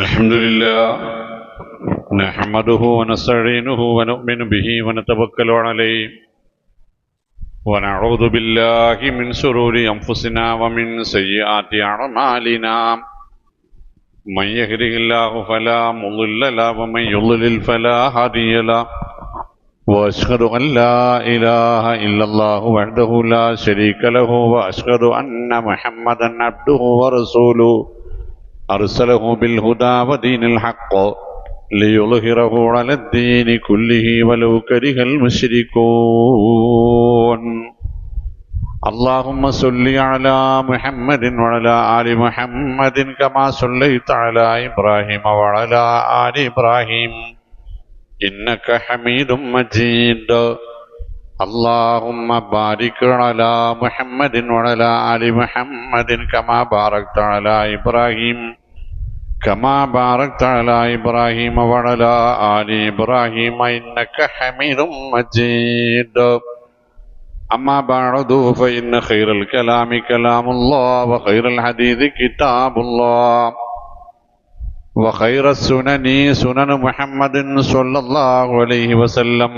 الحمد لله نحمده ونستعينه ونؤمن به ونتوكل عليه ونعوذ بالله من شرور أنفسنا ومن سيئات أعمالنا من يهده الله فلا مضل له ومن يضلل فلا هادي له وأشهد أن لا إله إلا الله وحده لا شريك له وأشهد أن محمدا عبده ورسوله أرسله بالهدى ودين الحق ليظهره على الدين كله ولو كره المشركون اللهم صل على محمد وعلى آل محمد كما صليت على إبراهيم وعلى آل إبراهيم إنك حميد مجيد اللهم بارك على محمد وعلى آل محمد كما باركت على إبراهيم وعلى آل إبراهيم إنك حميد مجيد أما بعد فإن خير الكلام كلام الله وخير الحديث كتاب الله وخير السنن سنن محمد صلى الله عليه وسلم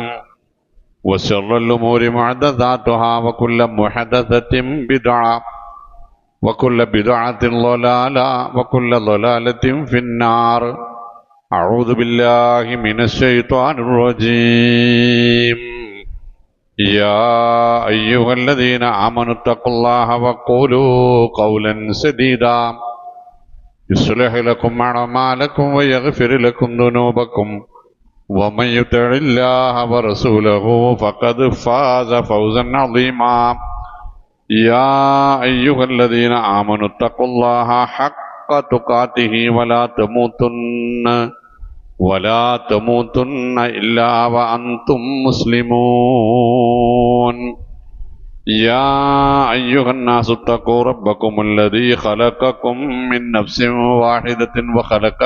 وشر الأمور محدثاتها وكل محدثة بدعة وكل بدعة ضلالة وكل ضلالة في النار أعوذ بالله من الشيطان الرجيم يا أيها الذين آمنوا اتقوا الله وقولوا قولا سديدا يصلح لكم أعمالكم ويغفر لكم ذنوبكم ومن يطع الله ورسوله فقد فاز فوزا عظيما يا أيها الذين آمنوا اتقوا الله حق تقاته ولا تموتن إلا وأنتم مسلمون يا أيها الناس اتقوا ربكم الذي خلقكم من نفس واحدة وخلق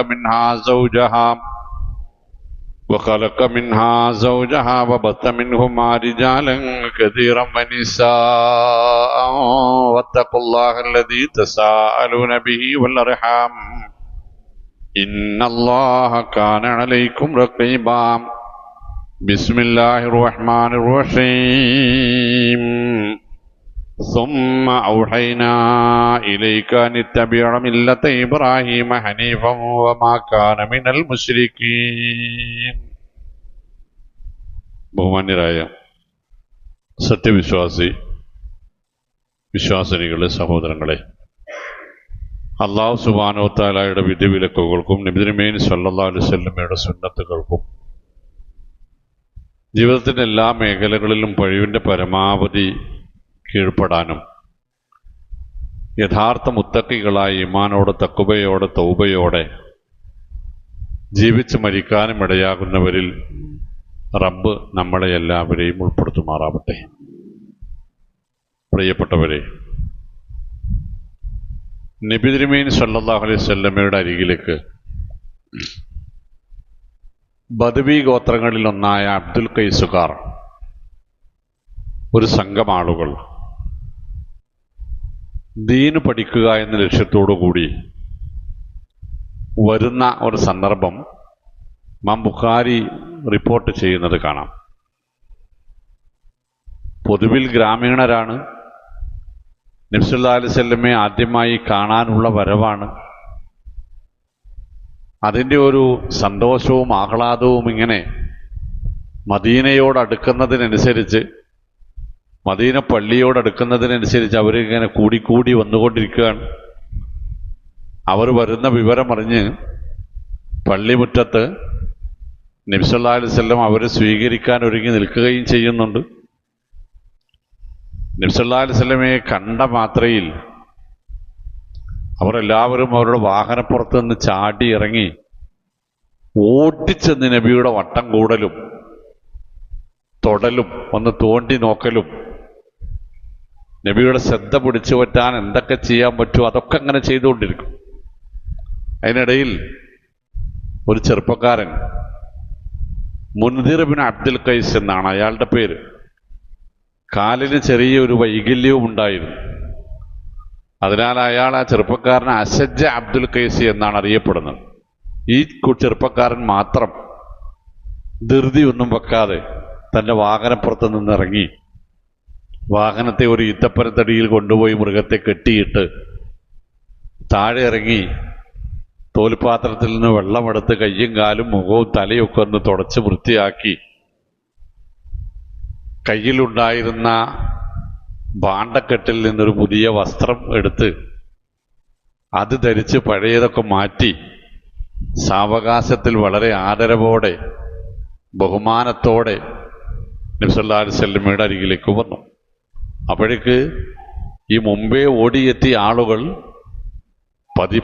منها زوجها وبث منهما رجالا كثيرا ونساء واتقوا الله الذي تساءلون به والأرحام إن الله كان عليكم رقيبا بسم الله الرحمن الرحيم ثم أوحينا إليك أن اتبع ملة إبراهيم حنيفا وما كان من المشركين ബഹുമാന്യരായ വിശ്വാസിനികളെ സഹോദരങ്ങളെ, അല്ലാഹു സുബ്ഹാനഹു വ തആലയുടെ വിധിവിലക്കുകൾക്കും നബി തിരുമേനി സല്ലല്ലാഹു അലൈഹി വസല്ലമയുടെ സുന്നത്തുകൾക്കും ജീവിതത്തിൻ്റെ എല്ലാ മേഖലകളിലും കഴിവിൻ്റെ പരമാവധി കീഴ്പ്പെടാനും യഥാർത്ഥ മുത്തഖികളായി ഈമാനോടെ തഖ്വയോടെ തൗബയോടെ ജീവിച്ച് മരിക്കാനും ഇടയാകുന്നവരിൽ റബ്ബ് നമ്മളെ എല്ലാവരെയും ഉൾപ്പെടുത്തുമാറാവട്ടെ. പ്രിയപ്പെട്ടവരെ, നബി തിരുമേനി സല്ലല്ലാഹു അലൈഹി വസല്ലമയുടെ അരികിലേക്ക് ബദവി ഗോത്രങ്ങളിലൊന്നായ അബ്ദുൽ ഖൈസുകാർ, ഒരു സംഘം ആളുകൾ ദീന് പഠിക്കുക എന്ന ലക്ഷ്യത്തോടു കൂടി വരുന്ന ഒരു സന്ദർഭം ഇമാം ബുഖാരി റിപ്പോർട്ട് ചെയ്യുന്നത് കാണാം. പൊതുവിൽ ഗ്രാമീണരാണ്. നബി സല്ലല്ലാഹു അലൈഹി വസല്ലമയെ ആദ്യമായി കാണാനുള്ള വരവാണ്. അതിൻ്റെ ഒരു സന്തോഷവും ആഹ്ലാദവും ഇങ്ങനെ മദീനയോടടുക്കുന്നതിനനുസരിച്ച്, മദീന പള്ളിയോടടുക്കുന്നതിനനുസരിച്ച് അവരിങ്ങനെ കൂടിക്കൂടി വന്നുകൊണ്ടിരിക്കുകയാണ്. അവർ വരുന്ന വിവരമറിഞ്ഞ് പള്ളിമുറ്റത്ത് നബി സല്ലല്ലാഹു അലൈഹി വസല്ലം അവരെ സ്വീകരിക്കാൻ ഒരുങ്ങി നിൽക്കുകയും ചെയ്യുന്നുണ്ട്. നബി സല്ലല്ലാഹു അലൈഹി വസല്ലമയെ കണ്ട മാത്രയിൽ അവരെല്ലാവരും അവരുടെ വാഹനപ്പുറത്ത് നിന്ന് ചാടി ഇറങ്ങി ഓടിച്ചെന്ന് നബിയുടെ വട്ടം കൂടലും തൊടലും ഒന്ന് തോണ്ടി നോക്കലും നബിയുടെ ശ്രദ്ധ പിടിച്ചു പറ്റാൻ എന്തൊക്കെ ചെയ്യാൻ പറ്റുമോ അതൊക്കെ അങ്ങനെ ചെയ്തുകൊണ്ടിരിക്കും. അതിനിടയിൽ ഒരു ചെറുപ്പക്കാരൻ, മുൻദിർ ബിൻ അബ്ദുൽ ഖൈസ് എന്നാണ് അയാളുടെ പേര്, കാലിന് ചെറിയൊരു വൈകല്യവും ഉണ്ടായിരുന്നു. അതിനാൽ അയാൾ ആ ചെറുപ്പക്കാരനെ അസജ്ജ അബ്ദുൽ ഖൈസി എന്നാണ് അറിയപ്പെടുന്നത്. ഈ ചെറുപ്പക്കാരൻ മാത്രം ധൃതിയൊന്നും വെക്കാതെ തൻ്റെ വാഹനപ്പുറത്ത് നിന്നിറങ്ങി വാഹനത്തെ ഒരു ഈത്തപ്പനത്തടിയിൽ കൊണ്ടുപോയി മൃഗത്തെ കെട്ടിയിട്ട് താഴെ ഇറങ്ങി തോൽപാത്രത്തിൽ നിന്ന് വെള്ളമെടുത്ത് കയ്യും കാലും മുഖവും തലയൊക്കെ ഒന്ന് തുടച്ച് വൃത്തിയാക്കി കയ്യിലുണ്ടായിരുന്ന ഭാണ്ഡക്കെട്ടിൽ നിന്നൊരു പുതിയ വസ്ത്രം എടുത്ത് അത് ധരിച്ച് പഴയതൊക്കെ മാറ്റി സാവകാശത്തിൽ വളരെ ആദരവോടെ ബഹുമാനത്തോടെ നബി സല്ലല്ലാഹു അലൈഹി വസല്ലമയുടെ അരികിലേക്ക് വന്നു. അപ്പോഴേക്ക് ഈ മുമ്പേ ഓടിയെത്തിയ ആളുകൾ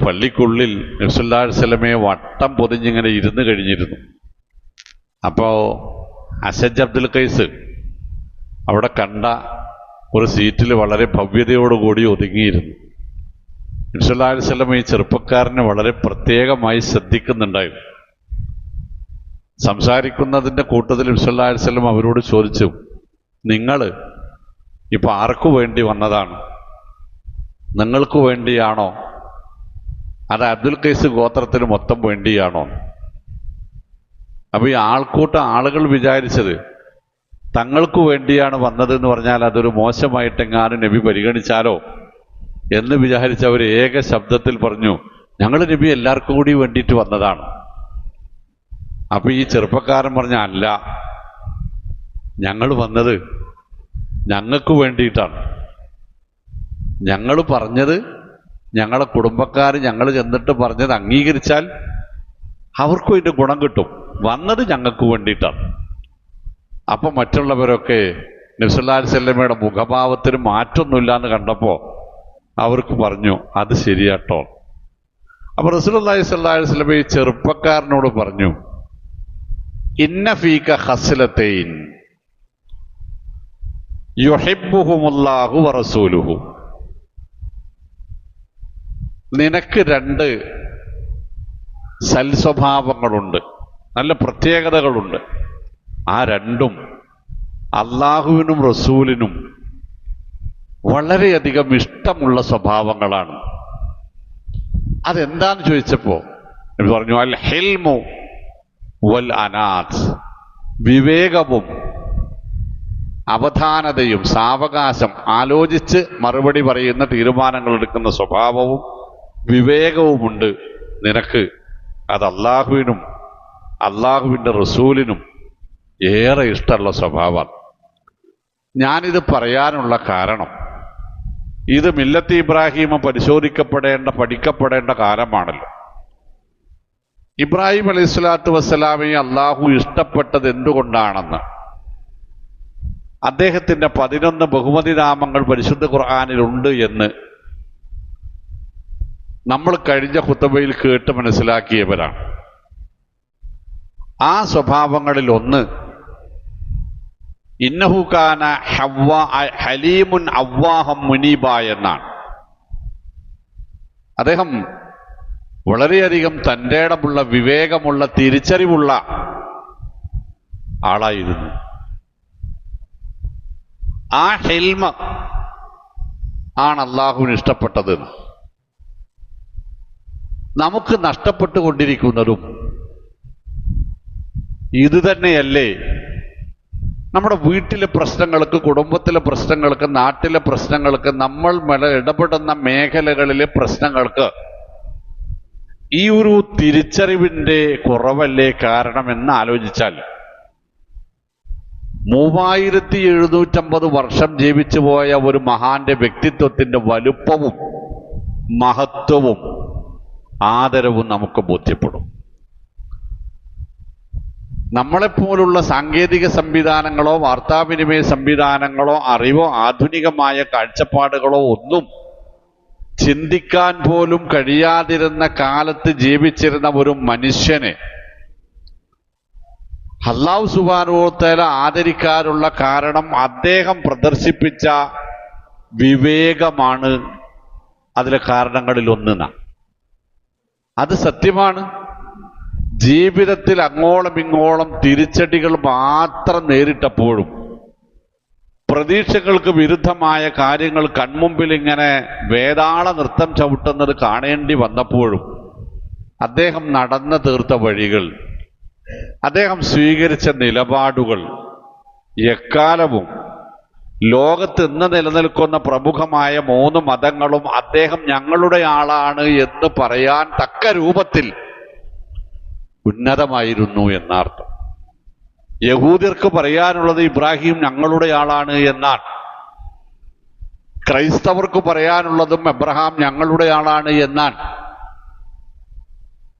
പള്ളിക്കുള്ളിൽ നബി സല്ലല്ലാഹു അലൈഹി വസല്ലമയെ വട്ടം പൊതിഞ്ഞിങ്ങനെ ഇരുന്ന് കഴിഞ്ഞിരുന്നു. അപ്പോൾ അസജ് അബ്ദുൽ ഖൈസ് അവിടെ കണ്ട ഒരു സീറ്റിൽ വളരെ ഭവ്യതയോടുകൂടി ഒതുങ്ങിയിരുന്നു. നബി സല്ലല്ലാഹു അലൈഹി വസല്ലം ഈ ചെറുപ്പക്കാരനെ വളരെ പ്രത്യേകമായി ശ്രദ്ധിക്കുന്നുണ്ടായിരുന്നു. സംസാരിക്കുന്നതിൻ്റെ കൂട്ടത്തിൽ നബി സല്ലല്ലാഹു അലൈഹി വസല്ലം അവരോട് ചോദിച്ചു, നിങ്ങൾ ഇപ്പൊ ആർക്കു വേണ്ടി വന്നതാണ്? നിങ്ങൾക്ക് വേണ്ടിയാണോ അത് അബ്ദുൽ ഖൈസ് ഗോത്രത്തിന് മൊത്തം വേണ്ടിയാണോ? അപ്പൊ ഈ ആളുകൾ വിചാരിച്ചത് തങ്ങൾക്ക് വേണ്ടിയാണ് വന്നത് എന്ന് പറഞ്ഞാൽ അതൊരു മോശമായിട്ടെങ്ങാനും നബി പരിഗണിച്ചാലോ എന്ന് വിചാരിച്ച് അവർ ഏക ശബ്ദത്തിൽ പറഞ്ഞു, ഞങ്ങൾ നബി എല്ലാവർക്കും കൂടി വേണ്ടിയിട്ട് വന്നതാണ്. അപ്പൊ ഈ ചെറുപ്പക്കാരൻ പറഞ്ഞ, അല്ല, ഞങ്ങൾ വന്നത് ഞങ്ങൾക്ക് വേണ്ടിയിട്ടാണ്. ഞങ്ങൾ പറഞ്ഞത്, ഞങ്ങളെ കുടുംബക്കാർ ഞങ്ങൾ ചെന്നിട്ട് പറഞ്ഞത് അംഗീകരിച്ചാൽ അവർക്കും ഇതിൻ്റെ ഗുണം കിട്ടും. വന്നത് ഞങ്ങൾക്ക് വേണ്ടിയിട്ടാണ്. അപ്പം മറ്റുള്ളവരൊക്കെ നബി സല്ലല്ലാഹു അലൈഹി വസല്ലമയുടെ മുഖഭാവത്തിന് മാറ്റമൊന്നുമില്ല എന്ന് കണ്ടപ്പോൾ അവർക്ക് പറഞ്ഞു, അത് ശരിയാട്ടോ. അപ്പൊ റസൂലുള്ളാഹി സ്വല്ലല്ലാഹു അലൈഹി വസല്ലം ഈ ചെറുപ്പക്കാരനോട് പറഞ്ഞു, ഇന്ന ഫീക ഖസ്ലതൈൻ യുഹിബ്ബുഹുമുല്ലാഹു വറസൂലുഹു. നിനക്ക് രണ്ട് സൽസ്വഭാവങ്ങളുണ്ട്, നല്ല പ്രത്യേകതകളുണ്ട്. ആ രണ്ടും അള്ളാഹുവിനും റസൂലിനും വളരെയധികം ഇഷ്ടമുള്ള സ്വഭാവങ്ങളാണ്. അതെന്താന്ന് ചോദിച്ചപ്പോ പറഞ്ഞു, അൽ ഹിൽമു വൽ അനാത്ത്, വിവേകവും അവധാനതയും സാവകാശം ആലോചിച്ച് മറുപടി പറയുന്ന തീരുമാനങ്ങൾ എടുക്കുന്ന സ്വഭാവവും വിവേകവുമുണ്ട് നിനക്ക്. അത് അള്ളാഹുവിനും അള്ളാഹുവിൻ്റെ റസൂലിനും ഏറെ ഇഷ്ടമുള്ള സ്വഭാവമാണ്. ഞാനിത് പറയാനുള്ള കാരണം, ഇത് മില്ലത്ത് ഇബ്രാഹിം പഠിക്കപ്പെടേണ്ട കാലമാണല്ലോ. ഇബ്രാഹിം അലൈഹി സ്വലാത്തു വസ്സലാമയെ അള്ളാഹു ഇഷ്ടപ്പെട്ടത് എന്തുകൊണ്ടാണെന്ന് അദ്ദേഹത്തിന്റെ 11 ബഹുമതി നാമങ്ങൾ പരിശുദ്ധ ഖുർആനിലുണ്ട് എന്ന് നമ്മൾ കഴിഞ്ഞ ഖുത്ബയിൽ കേട്ട് മനസ്സിലാക്കിയവരാണ്. ആ സ്വഭാവങ്ങളിൽ ഒന്ന്, ഇന്നഹു കാന ഹലീമുൻ അവ്വാഹം മുനീബ എന്നാണ്. അദ്ദേഹം വളരെയധികം തൻ്റെ ഇടമുള്ള വിവേകമുള്ള തിരിച്ചറിവുള്ള ആളായിരുന്നു. ആ ഹിൽമ ആണ് അള്ളാഹുവിന് ഇഷ്ടപ്പെട്ടത്. നമുക്ക് നഷ്ടപ്പെട്ടുകൊണ്ടിരിക്കുന്നതും ഇത് തന്നെയല്ലേ? നമ്മുടെ വീട്ടിലെ പ്രശ്നങ്ങൾക്ക്, കുടുംബത്തിലെ പ്രശ്നങ്ങൾക്ക്, നാട്ടിലെ പ്രശ്നങ്ങൾക്ക്, നമ്മൾ ഇടപെടുന്ന മേഖലകളിലെ പ്രശ്നങ്ങൾക്ക് ഈ ഒരു തിരിച്ചറിവിൻ്റെ കുറവല്ലേ കാരണമെന്ന് ആലോചിച്ചാൽ, 3750 വർഷം ജീവിച്ചു പോയ ഒരു മഹാന്റെ വ്യക്തിത്വത്തിന്റെ വലുപ്പവും മഹത്വവും ആദരവും നമുക്ക് ബോധ്യപ്പെടും. നമ്മളെപ്പോലുള്ള സാങ്കേതിക സംവിധാനങ്ങളോ വാർത്താവിനിമയ സംവിധാനങ്ങളോ അറിവോ ആധുനികമായ കാഴ്ചപ്പാടുകളോ ഒന്നും ചിന്തിക്കാൻ പോലും കഴിയാതിരുന്ന കാലത്ത് ജീവിച്ചിരുന്ന ഒരു മനുഷ്യനെ അല്ലാഹു സുബ്ഹാനഹു വ തആല ആദരിക്കാനുള്ള കാരണം അദ്ദേഹം പ്രദർശിപ്പിച്ച വിവേകമാണ് അതിലെ കാരണങ്ങളിൽ ഒന്ന്. അത് സത്യമാണ്. ജീവിതത്തിൽ അങ്ങോളം ഇങ്ങോളം തിരിച്ചടികൾ മാത്രം നേരിട്ടപ്പോഴും, പ്രതീക്ഷകൾക്ക് വിരുദ്ധമായ കാര്യങ്ങൾ കൺമുമ്പിൽ ഇങ്ങനെ വേതാള നൃത്തം ചവിട്ടുന്നത് കാണേണ്ടി വന്നപ്പോഴും, അദ്ദേഹം നടന്നു തീർത്ത വഴികൾ, അദ്ദേഹം സ്വീകരിച്ച നിലപാടുകൾ എക്കാലവും ലോകത്ത് ഇന്ന് നിലനിൽക്കുന്ന പ്രമുഖമായ 3 മതങ്ങളും അദ്ദേഹം ഞങ്ങളുടെ ആളാണ് എന്ന് പറയാൻ തക്ക രൂപത്തിൽ ഉന്നതമായിരുന്നു എന്നർത്ഥം. യഹൂദർക്ക് പറയാനുള്ളത് ഇബ്രാഹിം ഞങ്ങളുടെ ആളാണ് എന്നാണ്. ക്രൈസ്തവർക്ക് പറയാനുള്ളതും എബ്രഹാം ഞങ്ങളുടെ ആളാണ് എന്നാണ്.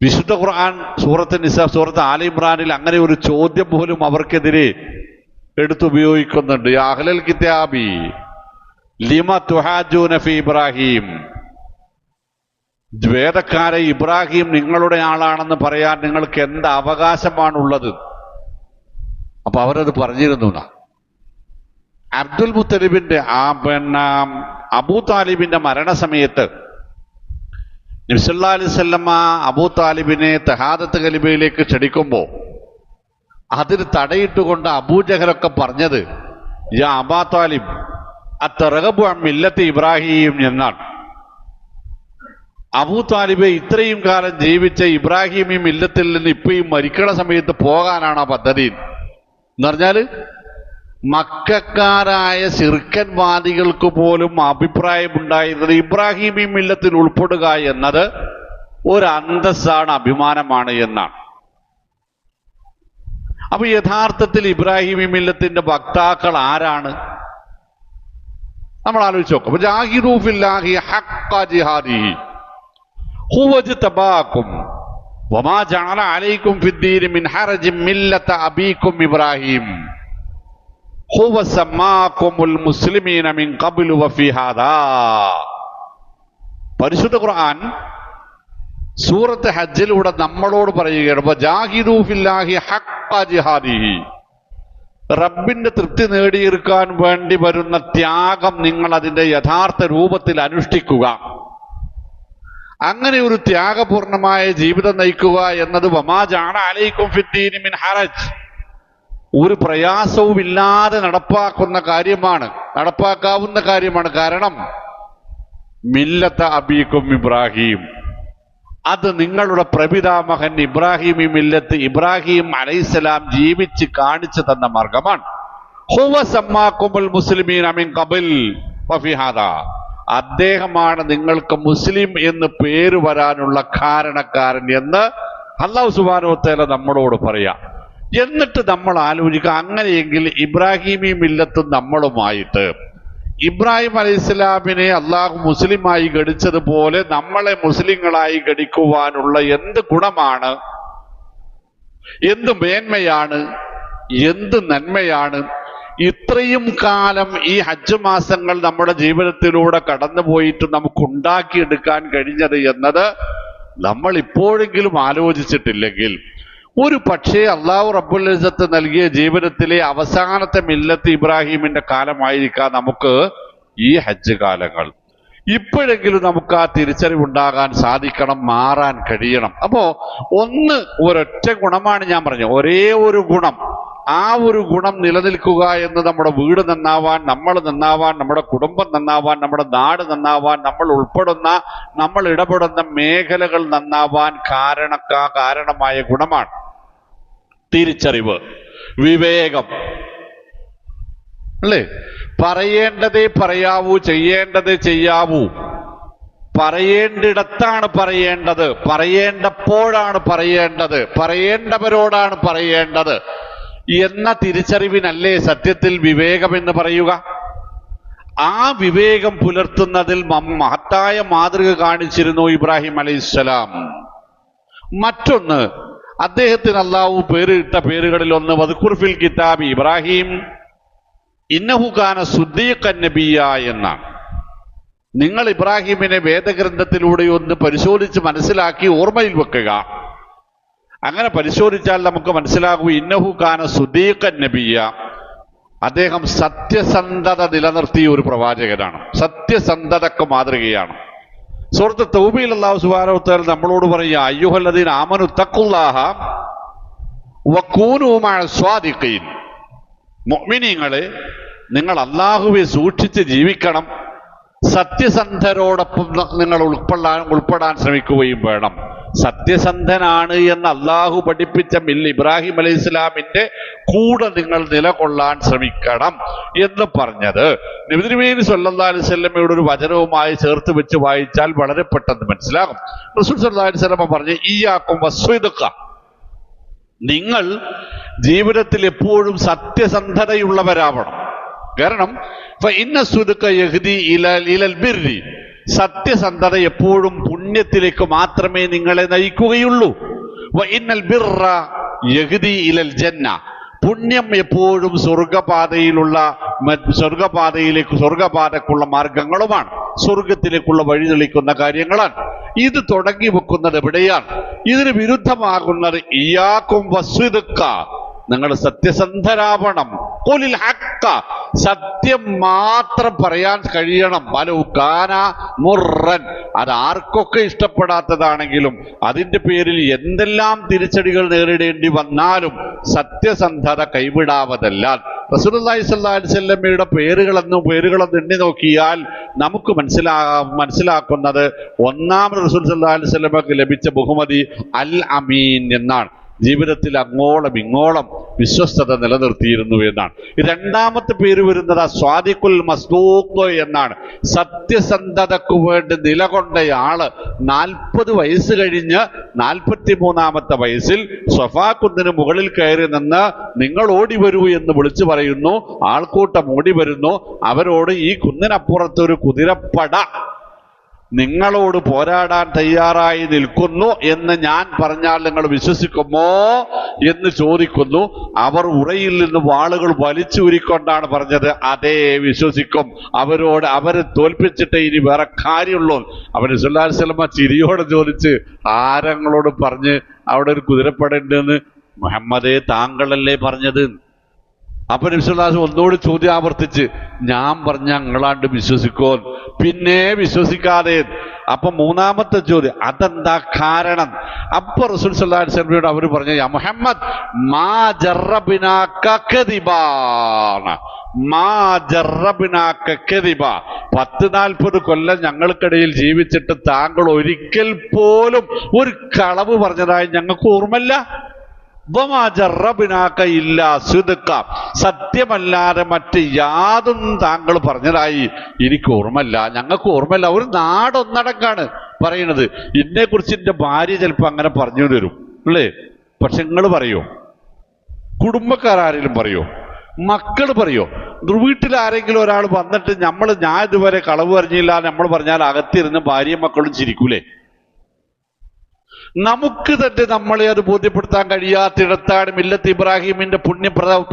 വിശുദ്ധ ഖുർആൻ സൂറത്ത് നിസ, സൂറത്ത് ആല ഇമ്രാനിൽ അങ്ങനെ ഒരു ചോദ്യം പോലും അവർക്കെതിരെ എടുത്തുപയോഗിക്കുന്നുണ്ട്. യാ അഹ്ലൽ കിതാബി ലിമ തുഹാജൂന ഫീ ഇബ്രാഹിം. വേദക്കാരെ, ഇബ്രാഹിം നിങ്ങളുടെ ആളാണെന്ന് പറയാൻ നിങ്ങൾക്ക് എന്ത് അവകാശമാണുള്ളത്? അപ്പൊ അവരത് പറഞ്ഞിരുന്നു. അബ്ദുൽ മുത്തലിബിന്റെ അബൂ താലിബിന്റെ മരണസമയത്ത് നബി സല്ലല്ലാഹു അലൈഹി വസല്ലമ അബൂ താലിബിനെ തഹാദത്ത് കലിമയിലേക്ക് ക്ഷണിക്കുമ്പോൾ അതിന് തടയിട്ടുകൊണ്ട് അബൂജഹലൊക്കെ പറഞ്ഞത് യാ അബാ താലിബ് അത്തറഗബു അൻ മില്ലത്തി ഇബ്രാഹിം എന്നാണ്. അബൂ താലിബെ, ഇത്രയും കാലം ജീവിച്ച ഇബ്രാഹിമി മില്ലത്തിൽ നിന്ന് ഇപ്പോഴും മരിക്കണ സമയത്ത് പോകാനാണ് ആ പദ്ധതി എന്ന് പറഞ്ഞാൽ, മക്കക്കാരായ ശിർക്കൻവാദികൾക്ക് പോലും അഭിപ്രായമുണ്ടായിരുന്നത് ഇബ്രാഹിമി മില്ലത്തിൽ ഉൾപ്പെടുക എന്നത് ഒരു അന്തസ്സാണ്, അഭിമാനമാണ് എന്നാണ്. അപ്പൊ യഥാർത്ഥത്തിൽ ഇബ്രാഹിമി മില്ലത്തിന്റെ വക്താക്കൾ ആരാണ്? നമ്മൾ ആലോചിച്ച് നോക്കാം. ജാഹിദൂ ഫില്ലാഹി ഹഖ്ഖ ജിഹാദിഹി ഹുവ ഇജ്തബാകും വമാ ജഅല അലൈക്കും ഫിദ്ദീനി മിൻ ഹറജിൻ മില്ലത അബീക്കും ഇബ്രാഹിം ഹുവ സമ്മാകുമുൽ മുസ്ലിമീന മിൻ ഖബ്ലു വഫി ഹാദാ. പരിശുദ്ധ ഖുർആൻ സൂറത്ത് ഹജ്ജിലൂടെ നമ്മളോട് പറയുകയാണ്, ജാഹിദൂ ഫില്ലാഹി ഹഖ്ഖ ജിഹാദിഹി. റബ്ബിന്റെ തൃപ്തി നേടിയെടുക്കാൻ വേണ്ടി വരുന്ന ത്യാഗം നിങ്ങൾ അതിന്റെ യഥാർത്ഥ രൂപത്തിൽ അനുഷ്ഠിക്കുക. അങ്ങനെ ഒരു ത്യാഗപൂർണമായ ജീവിതം നയിക്കുക എന്നത് വമാ ജഅല അലൈക്കും ഫിദ്ദീനി മിൻ ഹറജ്, ഒരു പ്രയാസവും ഇല്ലാതെ നടപ്പാക്കുന്ന കാര്യമാണ്, നടപ്പാക്കാവുന്ന കാര്യമാണ്. കാരണം മില്ലത്ത അബീക്കും ഇബ്രാഹിം, അത് നിങ്ങളുടെ പ്രപിതാമഹൻ ഇബ്രാഹിമി മില്ലത്ത് ഇബ്രാഹിം അലൈഹിസ്സലാം ജീവിച്ച് കാണിച്ചു തന്ന മാർഗമാണ്. ഹുവ സമ്മാകുമുൽ മുസ്ലിമീന മിൻ ഖബൽ വഫി ഹാദാ, അദ്ദേഹമാണ് നിങ്ങൾക്ക് മുസ്ലിം എന്ന് പേര് വരാനുള്ള കാരണക്കാരൻ എന്ന് അല്ലാഹു സുബ്ഹാനഹു വ തആല നമ്മളോട് പറയാം. എന്നിട്ട് നമ്മൾ ആലോചിക്കുക, അങ്ങനെയെങ്കിൽ ഇബ്രാഹിമി മില്ലത്തും നമ്മളുമായിട്ട് ഇബ്രാഹിം അലൈഹിസ്സലാമിനെ അള്ളാഹു മുസ്ലിമായി ഗണിച്ചതുപോലെ നമ്മളെ മുസ്ലിങ്ങളായി ഗണിക്കുവാനുള്ള എന്ത് ഗുണമാണ്, എന്ത് മേന്മയാണ്, എന്ത് നന്മയാണ് ഇത്രയും കാലം ഈ ഹജ്ജ് മാസങ്ങൾ നമ്മുടെ ജീവിതത്തിലൂടെ കടന്നുപോയിട്ട് നമുക്ക് ഉണ്ടാക്കിയെടുക്കാൻ കഴിഞ്ഞത് എന്നത് നമ്മൾ ഇപ്പോഴെങ്കിലും ആലോചിച്ചിട്ടില്ലെങ്കിൽ, ഒരു പക്ഷേ അള്ളാഹു റബ്ബുൽ ഇസ്സത്ത് നൽകിയ ജീവിതത്തിലെ അവസാനത്തെ മില്ലത്ത് ഇബ്രാഹിമിന്റെ കാലമായിരിക്കാം നമുക്ക് ഈ ഹജ്ജ് കാലങ്ങൾ. ഇപ്പോഴെങ്കിലും നമുക്ക് ആ തിരിച്ചറിവുണ്ടാകാൻ സാധിക്കണം, മാറാൻ കഴിയണം. അപ്പോ ഒരൊറ്റ ഗുണമാണ് ഞാൻ പറഞ്ഞു, ഒരേ ഒരു ഗുണം. ആ ഒരു ഗുണം നിലനിൽക്കുക എന്ന് നമ്മുടെ വീട് നന്നാവാൻ, നമ്മൾ നന്നാവാൻ, നമ്മുടെ കുടുംബം നന്നാവാൻ, നമ്മുടെ നാട് നന്നാവാൻ, നമ്മൾ ഇടപെടുന്ന മേഖലകൾ നന്നാവാൻ കാരണമായ ഗുണമാണ് തിരിച്ചറിവ്, വിവേകം. അല്ലേ? പറയേണ്ടതേ പറയാവൂ, ചെയ്യേണ്ടതേ ചെയ്യാവൂ, പറയേണ്ടിടത്താണ് പറയേണ്ടത്, പറയേണ്ടപ്പോഴാണ് പറയേണ്ടത്, പറയേണ്ടവരോടാണ് പറയേണ്ടത് എന്ന തിരിച്ചറിവിനല്ലേ സത്യത്തിൽ വിവേകം എന്ന് പറയുക? ആ വിവേകം പുലർത്തുന്നതിൽ മഹത്തായ മാതൃക കാണിച്ചിരുന്നു ഇബ്രാഹിം അലൈഹിസ്സലാം. മറ്റൊന്ന്, അദ്ദേഹത്തിന് അല്ലാഹു പേരിട്ട പേരുകളിൽ ഒന്ന് വദ്കുർ ഫിൽ കിതാബി ഇബ്രാഹിം ഇന്നഹു കാന സുദ്ദീഖൻ നബിയ്യ എന്നാണ്. നിങ്ങൾ ഇബ്രാഹിമിനെ വേദഗ്രന്ഥത്തിലൂടെ ഒന്ന് പരിശോധിച്ച് മനസ്സിലാക്കി ഓർമ്മയിൽ വെക്കുക. അങ്ങനെ പരിശോധിച്ചാൽ നമുക്ക് മനസ്സിലാകൂ, ഇന്നഹു കാന സുദ്ദീഖൻ നബിയ്യ, അദ്ദേഹം സത്യസന്ധത നിലനിർത്തിയ ഒരു പ്രവാചകനാണ്, സത്യസന്ധതക്ക് മാതൃകയാണ്. സൂറത്ത് തൗബയിൽ അല്ലാഹു സുബ്ഹാനഹു വ തആല നമ്മളോട് പറയുക, അയ്യുഹല്ലദീന ആമനു തഖുല്ലാഹ വകൂനൂ മഅസ് സ്വാദിഖീൻ. മുഅ്മിനീങ്ങളെ, നിങ്ങൾ അല്ലാഹുവെ സൂക്ഷിച്ച് ജീവിക്കണം, സത്യസന്ധരോടൊപ്പം നിങ്ങൾ ഉൾപ്പെടാൻ ശ്രമിക്കുകയും വേണം. സത്യസന്ധനാണ് എന്ന് അള്ളാഹു പഠിപ്പിച്ച ഇബ്രാഹിം അലൈഹി ഇസ്ലാമിന്റെ കൂടെ നിങ്ങൾ നിലകൊള്ളാൻ ശ്രമിക്കണം എന്ന് പറഞ്ഞത് നബി തിരുമേനി സല്ലല്ലാഹു അലൈഹി വസല്ലമയുടെ ഒരു വചനവുമായി ചേർത്ത് വെച്ച് വായിച്ചാൽ വളരെ പെട്ടെന്ന് മനസ്സിലാകും. റസൂൽ സല്ലല്ലാഹു അലൈഹി വസല്ലമ പറഞ്ഞു, ഇയ്യാക്കും വസ്വിദ്ഖ, നിങ്ങൾ ജീവിതത്തിൽ എപ്പോഴും സത്യസന്ധതയുള്ളവരാവണം. കാരണം ഫഇന്ന സ്വിദ്ഖ യഹ്ദി ഇലൽ ബിർരി, സത്യസന്ധത എപ്പോഴും പുണ്യത്തിലേക്ക് മാത്രമേ നിങ്ങളെ നയിക്കുകയുള്ളൂ. വഇന്നൽ ബിർറ യഹ്ദി ഇലൽ ജന്ന, പുണ്യം എപ്പോഴും സ്വർഗപാതക്കുള്ള മാർഗങ്ങളുമാണ്, സ്വർഗത്തിലേക്കുള്ള വഴി തെളിക്കുന്ന കാര്യങ്ങളാണ്. ഇത് തുടങ്ങി വെക്കുന്നത് എവിടെയാണ്? ഇതിന് വിരുദ്ധമാകുന്നത് ഇയ്യാക്കും വസ്വിദ്ഖ, നിങ്ങൾ സത്യസന്ധരാവണം. ഖുലിൽ ഹഖ്ഖ, സത്യം മാത്രം പറയാൻ കഴിയണം. വലൗ കാന മുർറൻ, അത് ആർക്കൊക്കെ ഇഷ്ടപ്പെടാത്തതാണെങ്കിലും അതിന്റെ പേരിൽ എന്തെല്ലാം തിരിച്ചടികൾ നേരിടേണ്ടി വന്നാലും സത്യസന്ധത കൈവിടാവതല്ല. റസൂലുള്ളാഹി സ്വല്ലല്ലാഹു അലൈഹി വസല്ലമയുടെ പേരുകളെന്ന് എണ്ണി നോക്കിയാൽ നമുക്ക് മനസ്സിലാക്കുന്നത് ഒന്നാമത് റസൂൽ സല്ലല്ലാഹു അലൈഹി വസല്ലമക്ക് ലഭിച്ച ബഹുമതി അൽ അമീൻ എന്നാണ്. ജീവിതത്തിൽ അങ്ങോളം ഇങ്ങോളം വിശ്വസ്തത നിലനിർത്തിയിരുന്നു എന്നാണ്. രണ്ടാമത്തെ പേര് വരുന്നത് സ്വാദിഖുൽ മസ്ദൂഖ് എന്നാണ്. സത്യസന്ധതയ്ക്കു വേണ്ടി നിലകൊണ്ടയാള് 40 വയസ്സ് കഴിഞ്ഞ് 43-ാമത്തെ വയസ്സിൽ സ്വഫാ കുന്നിന് മുകളിൽ കയറി നിന്ന് നിങ്ങൾ ഓടി വരൂ എന്ന് വിളിച്ചു പറയുന്നു. ആൾക്കൂട്ടം ഓടി വരുന്നു. അവരോട് ഈ കുന്നിനപ്പുറത്തൊരു കുതിരപ്പട നിങ്ങളോട് പോരാടാൻ തയ്യാറായി നിൽക്കുന്നു എന്ന് ഞാൻ പറഞ്ഞാൽ നിങ്ങൾ വിശ്വസിക്കുമോ എന്ന് ചോദിക്കുന്നു. അവർ ഉറയിൽ നിന്ന് വാളുകൾ വലിച്ചൂരിക്കൊണ്ടാണ് പറഞ്ഞത്, അതേ വിശ്വസിക്കും. അവരെ തോൽപ്പിച്ചിട്ടേ ഇനി വേറെ കാര്യമുള്ളൂ. അവര് സല്ലല്ലാഹു അലൈഹി വസല്ലമ ചിരിയോടെ ചോദിച്ച്, ആരങ്ങളോട് പറഞ്ഞ് അവിടെ ഒരു കുതിരപ്പട ഉണ്ടെന്ന്? മുഹമ്മദേ, താങ്കളല്ലേ പറഞ്ഞത്. അപ്പൊ നബി സല്ലല്ലാഹു അലൈഹി വസല്ലം ഒന്നുകൂടി ചോദ്യം ആവർത്തിച്ച്, ഞാൻ പറഞ്ഞ നിങ്ങളാണ്ട് വിശ്വസിക്കോ? പിന്നെ വിശ്വസിക്കാതെ. അപ്പൊ മൂന്നാമത്തെ ചോദ്യം, അതെന്താ കാരണം? അപ്പൊ റസൂൽ സല്ലല്ലാഹു അലൈഹി വസല്ലമയോട് അവർ പറഞ്ഞു, യാ മുഹമ്മദ്, മാ ജറബിനാക കദിബാന, മാ ജറബിനാക കദിബ, 40 കൊല്ലം ഞങ്ങൾക്കിടയിൽ ജീവിച്ചിട്ട് താങ്കൾ ഒരിക്കൽ പോലും ഒരു കളവ് പറഞ്ഞതായി ഞങ്ങൾക്ക് ഓർമ്മയില്ല. ഇല്ല സ്വിദ്ഖ, സത്യമല്ലാതെ മറ്റ് യാതൊന്നും താങ്കൾ പറഞ്ഞതായി എനിക്ക് ഓർമ്മല്ല, ഞങ്ങൾക്ക് ഓർമ്മല്ല. ഒരു നാടൊന്നടങ്കാണ് പറയണത്. ഇതിനെ കുറിച്ച് എന്റെ ഭാര്യ ചിലപ്പോ അങ്ങനെ പറഞ്ഞു തരും അല്ലേ? പക്ഷെ നിങ്ങൾ പറയോ? കുടുംബക്കാരെങ്കിലും പറയോ? മക്കൾ പറയോ? വീട്ടിൽ ആരെങ്കിലും ഒരാൾ വന്നിട്ട് ഞാൻ ഇതുവരെ കളവ് പറഞ്ഞില്ല നമ്മൾ പറഞ്ഞാൽ അകത്തിരുന്ന് ഭാര്യയും മക്കളും ചിരിക്കൂലേ? നമുക്ക് തന്നെ നമ്മളെ അത് ബോധ്യപ്പെടുത്താൻ കഴിയാത്തിടത്താണ് മില്ലത്ത് ഇബ്രാഹിമിന്റെ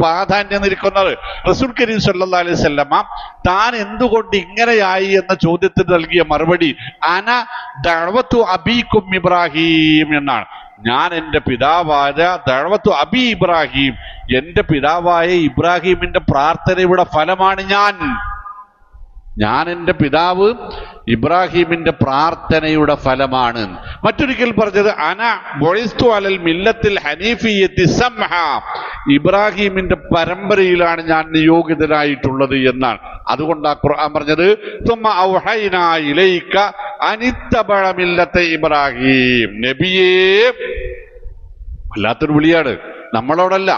പ്രാധാന്യം നിൽക്കുന്നത്. റസൂൽ കരീം സല്ലല്ലാഹു അലൈഹി വസല്ലമ താൻ എന്തുകൊണ്ട് ഇങ്ങനെയായി എന്ന ചോദ്യത്തിന് നൽകിയ മറുപടി അന ദഅവതു അബീകും ഇബ്രാഹിം എന്നാണ്. ഞാൻ എൻ്റെ പിതാവായ ദഅവതു അബി ഇബ്രാഹിം, എൻ്റെ പിതാവായ ഇബ്രാഹിമിന്റെ പ്രാർത്ഥനയുടെ ഫലമാണ് ഞാൻ എൻ്റെ പിതാവ് ഇബ്രാഹിമിന്റെ പ്രാർത്ഥനയുടെ ഫലമാണ്. മറ്റൊരിക്കൽ പറഞ്ഞത് അന ബുഇസ്തു അലൽ മില്ലത്തിൽ ഹനീഫിയ്യത്തി സംഹ, ഇബ്രാഹിമിന്റെ പരമ്പരയിലാണ് ഞാൻ നിയോഗിതനായിട്ടുള്ളത് എന്നാണ്. അതുകൊണ്ടാണ് ഖുർആൻ പറഞ്ഞത് തുമ്മ ഔഹൈനാ ഇലൈക അനിത്തബഅ മില്ലത്ത ഇബ്രാഹിം. നബിയേ, വല്ലാത്തൊരു വിളിയാണ്. നമ്മളോടല്ല.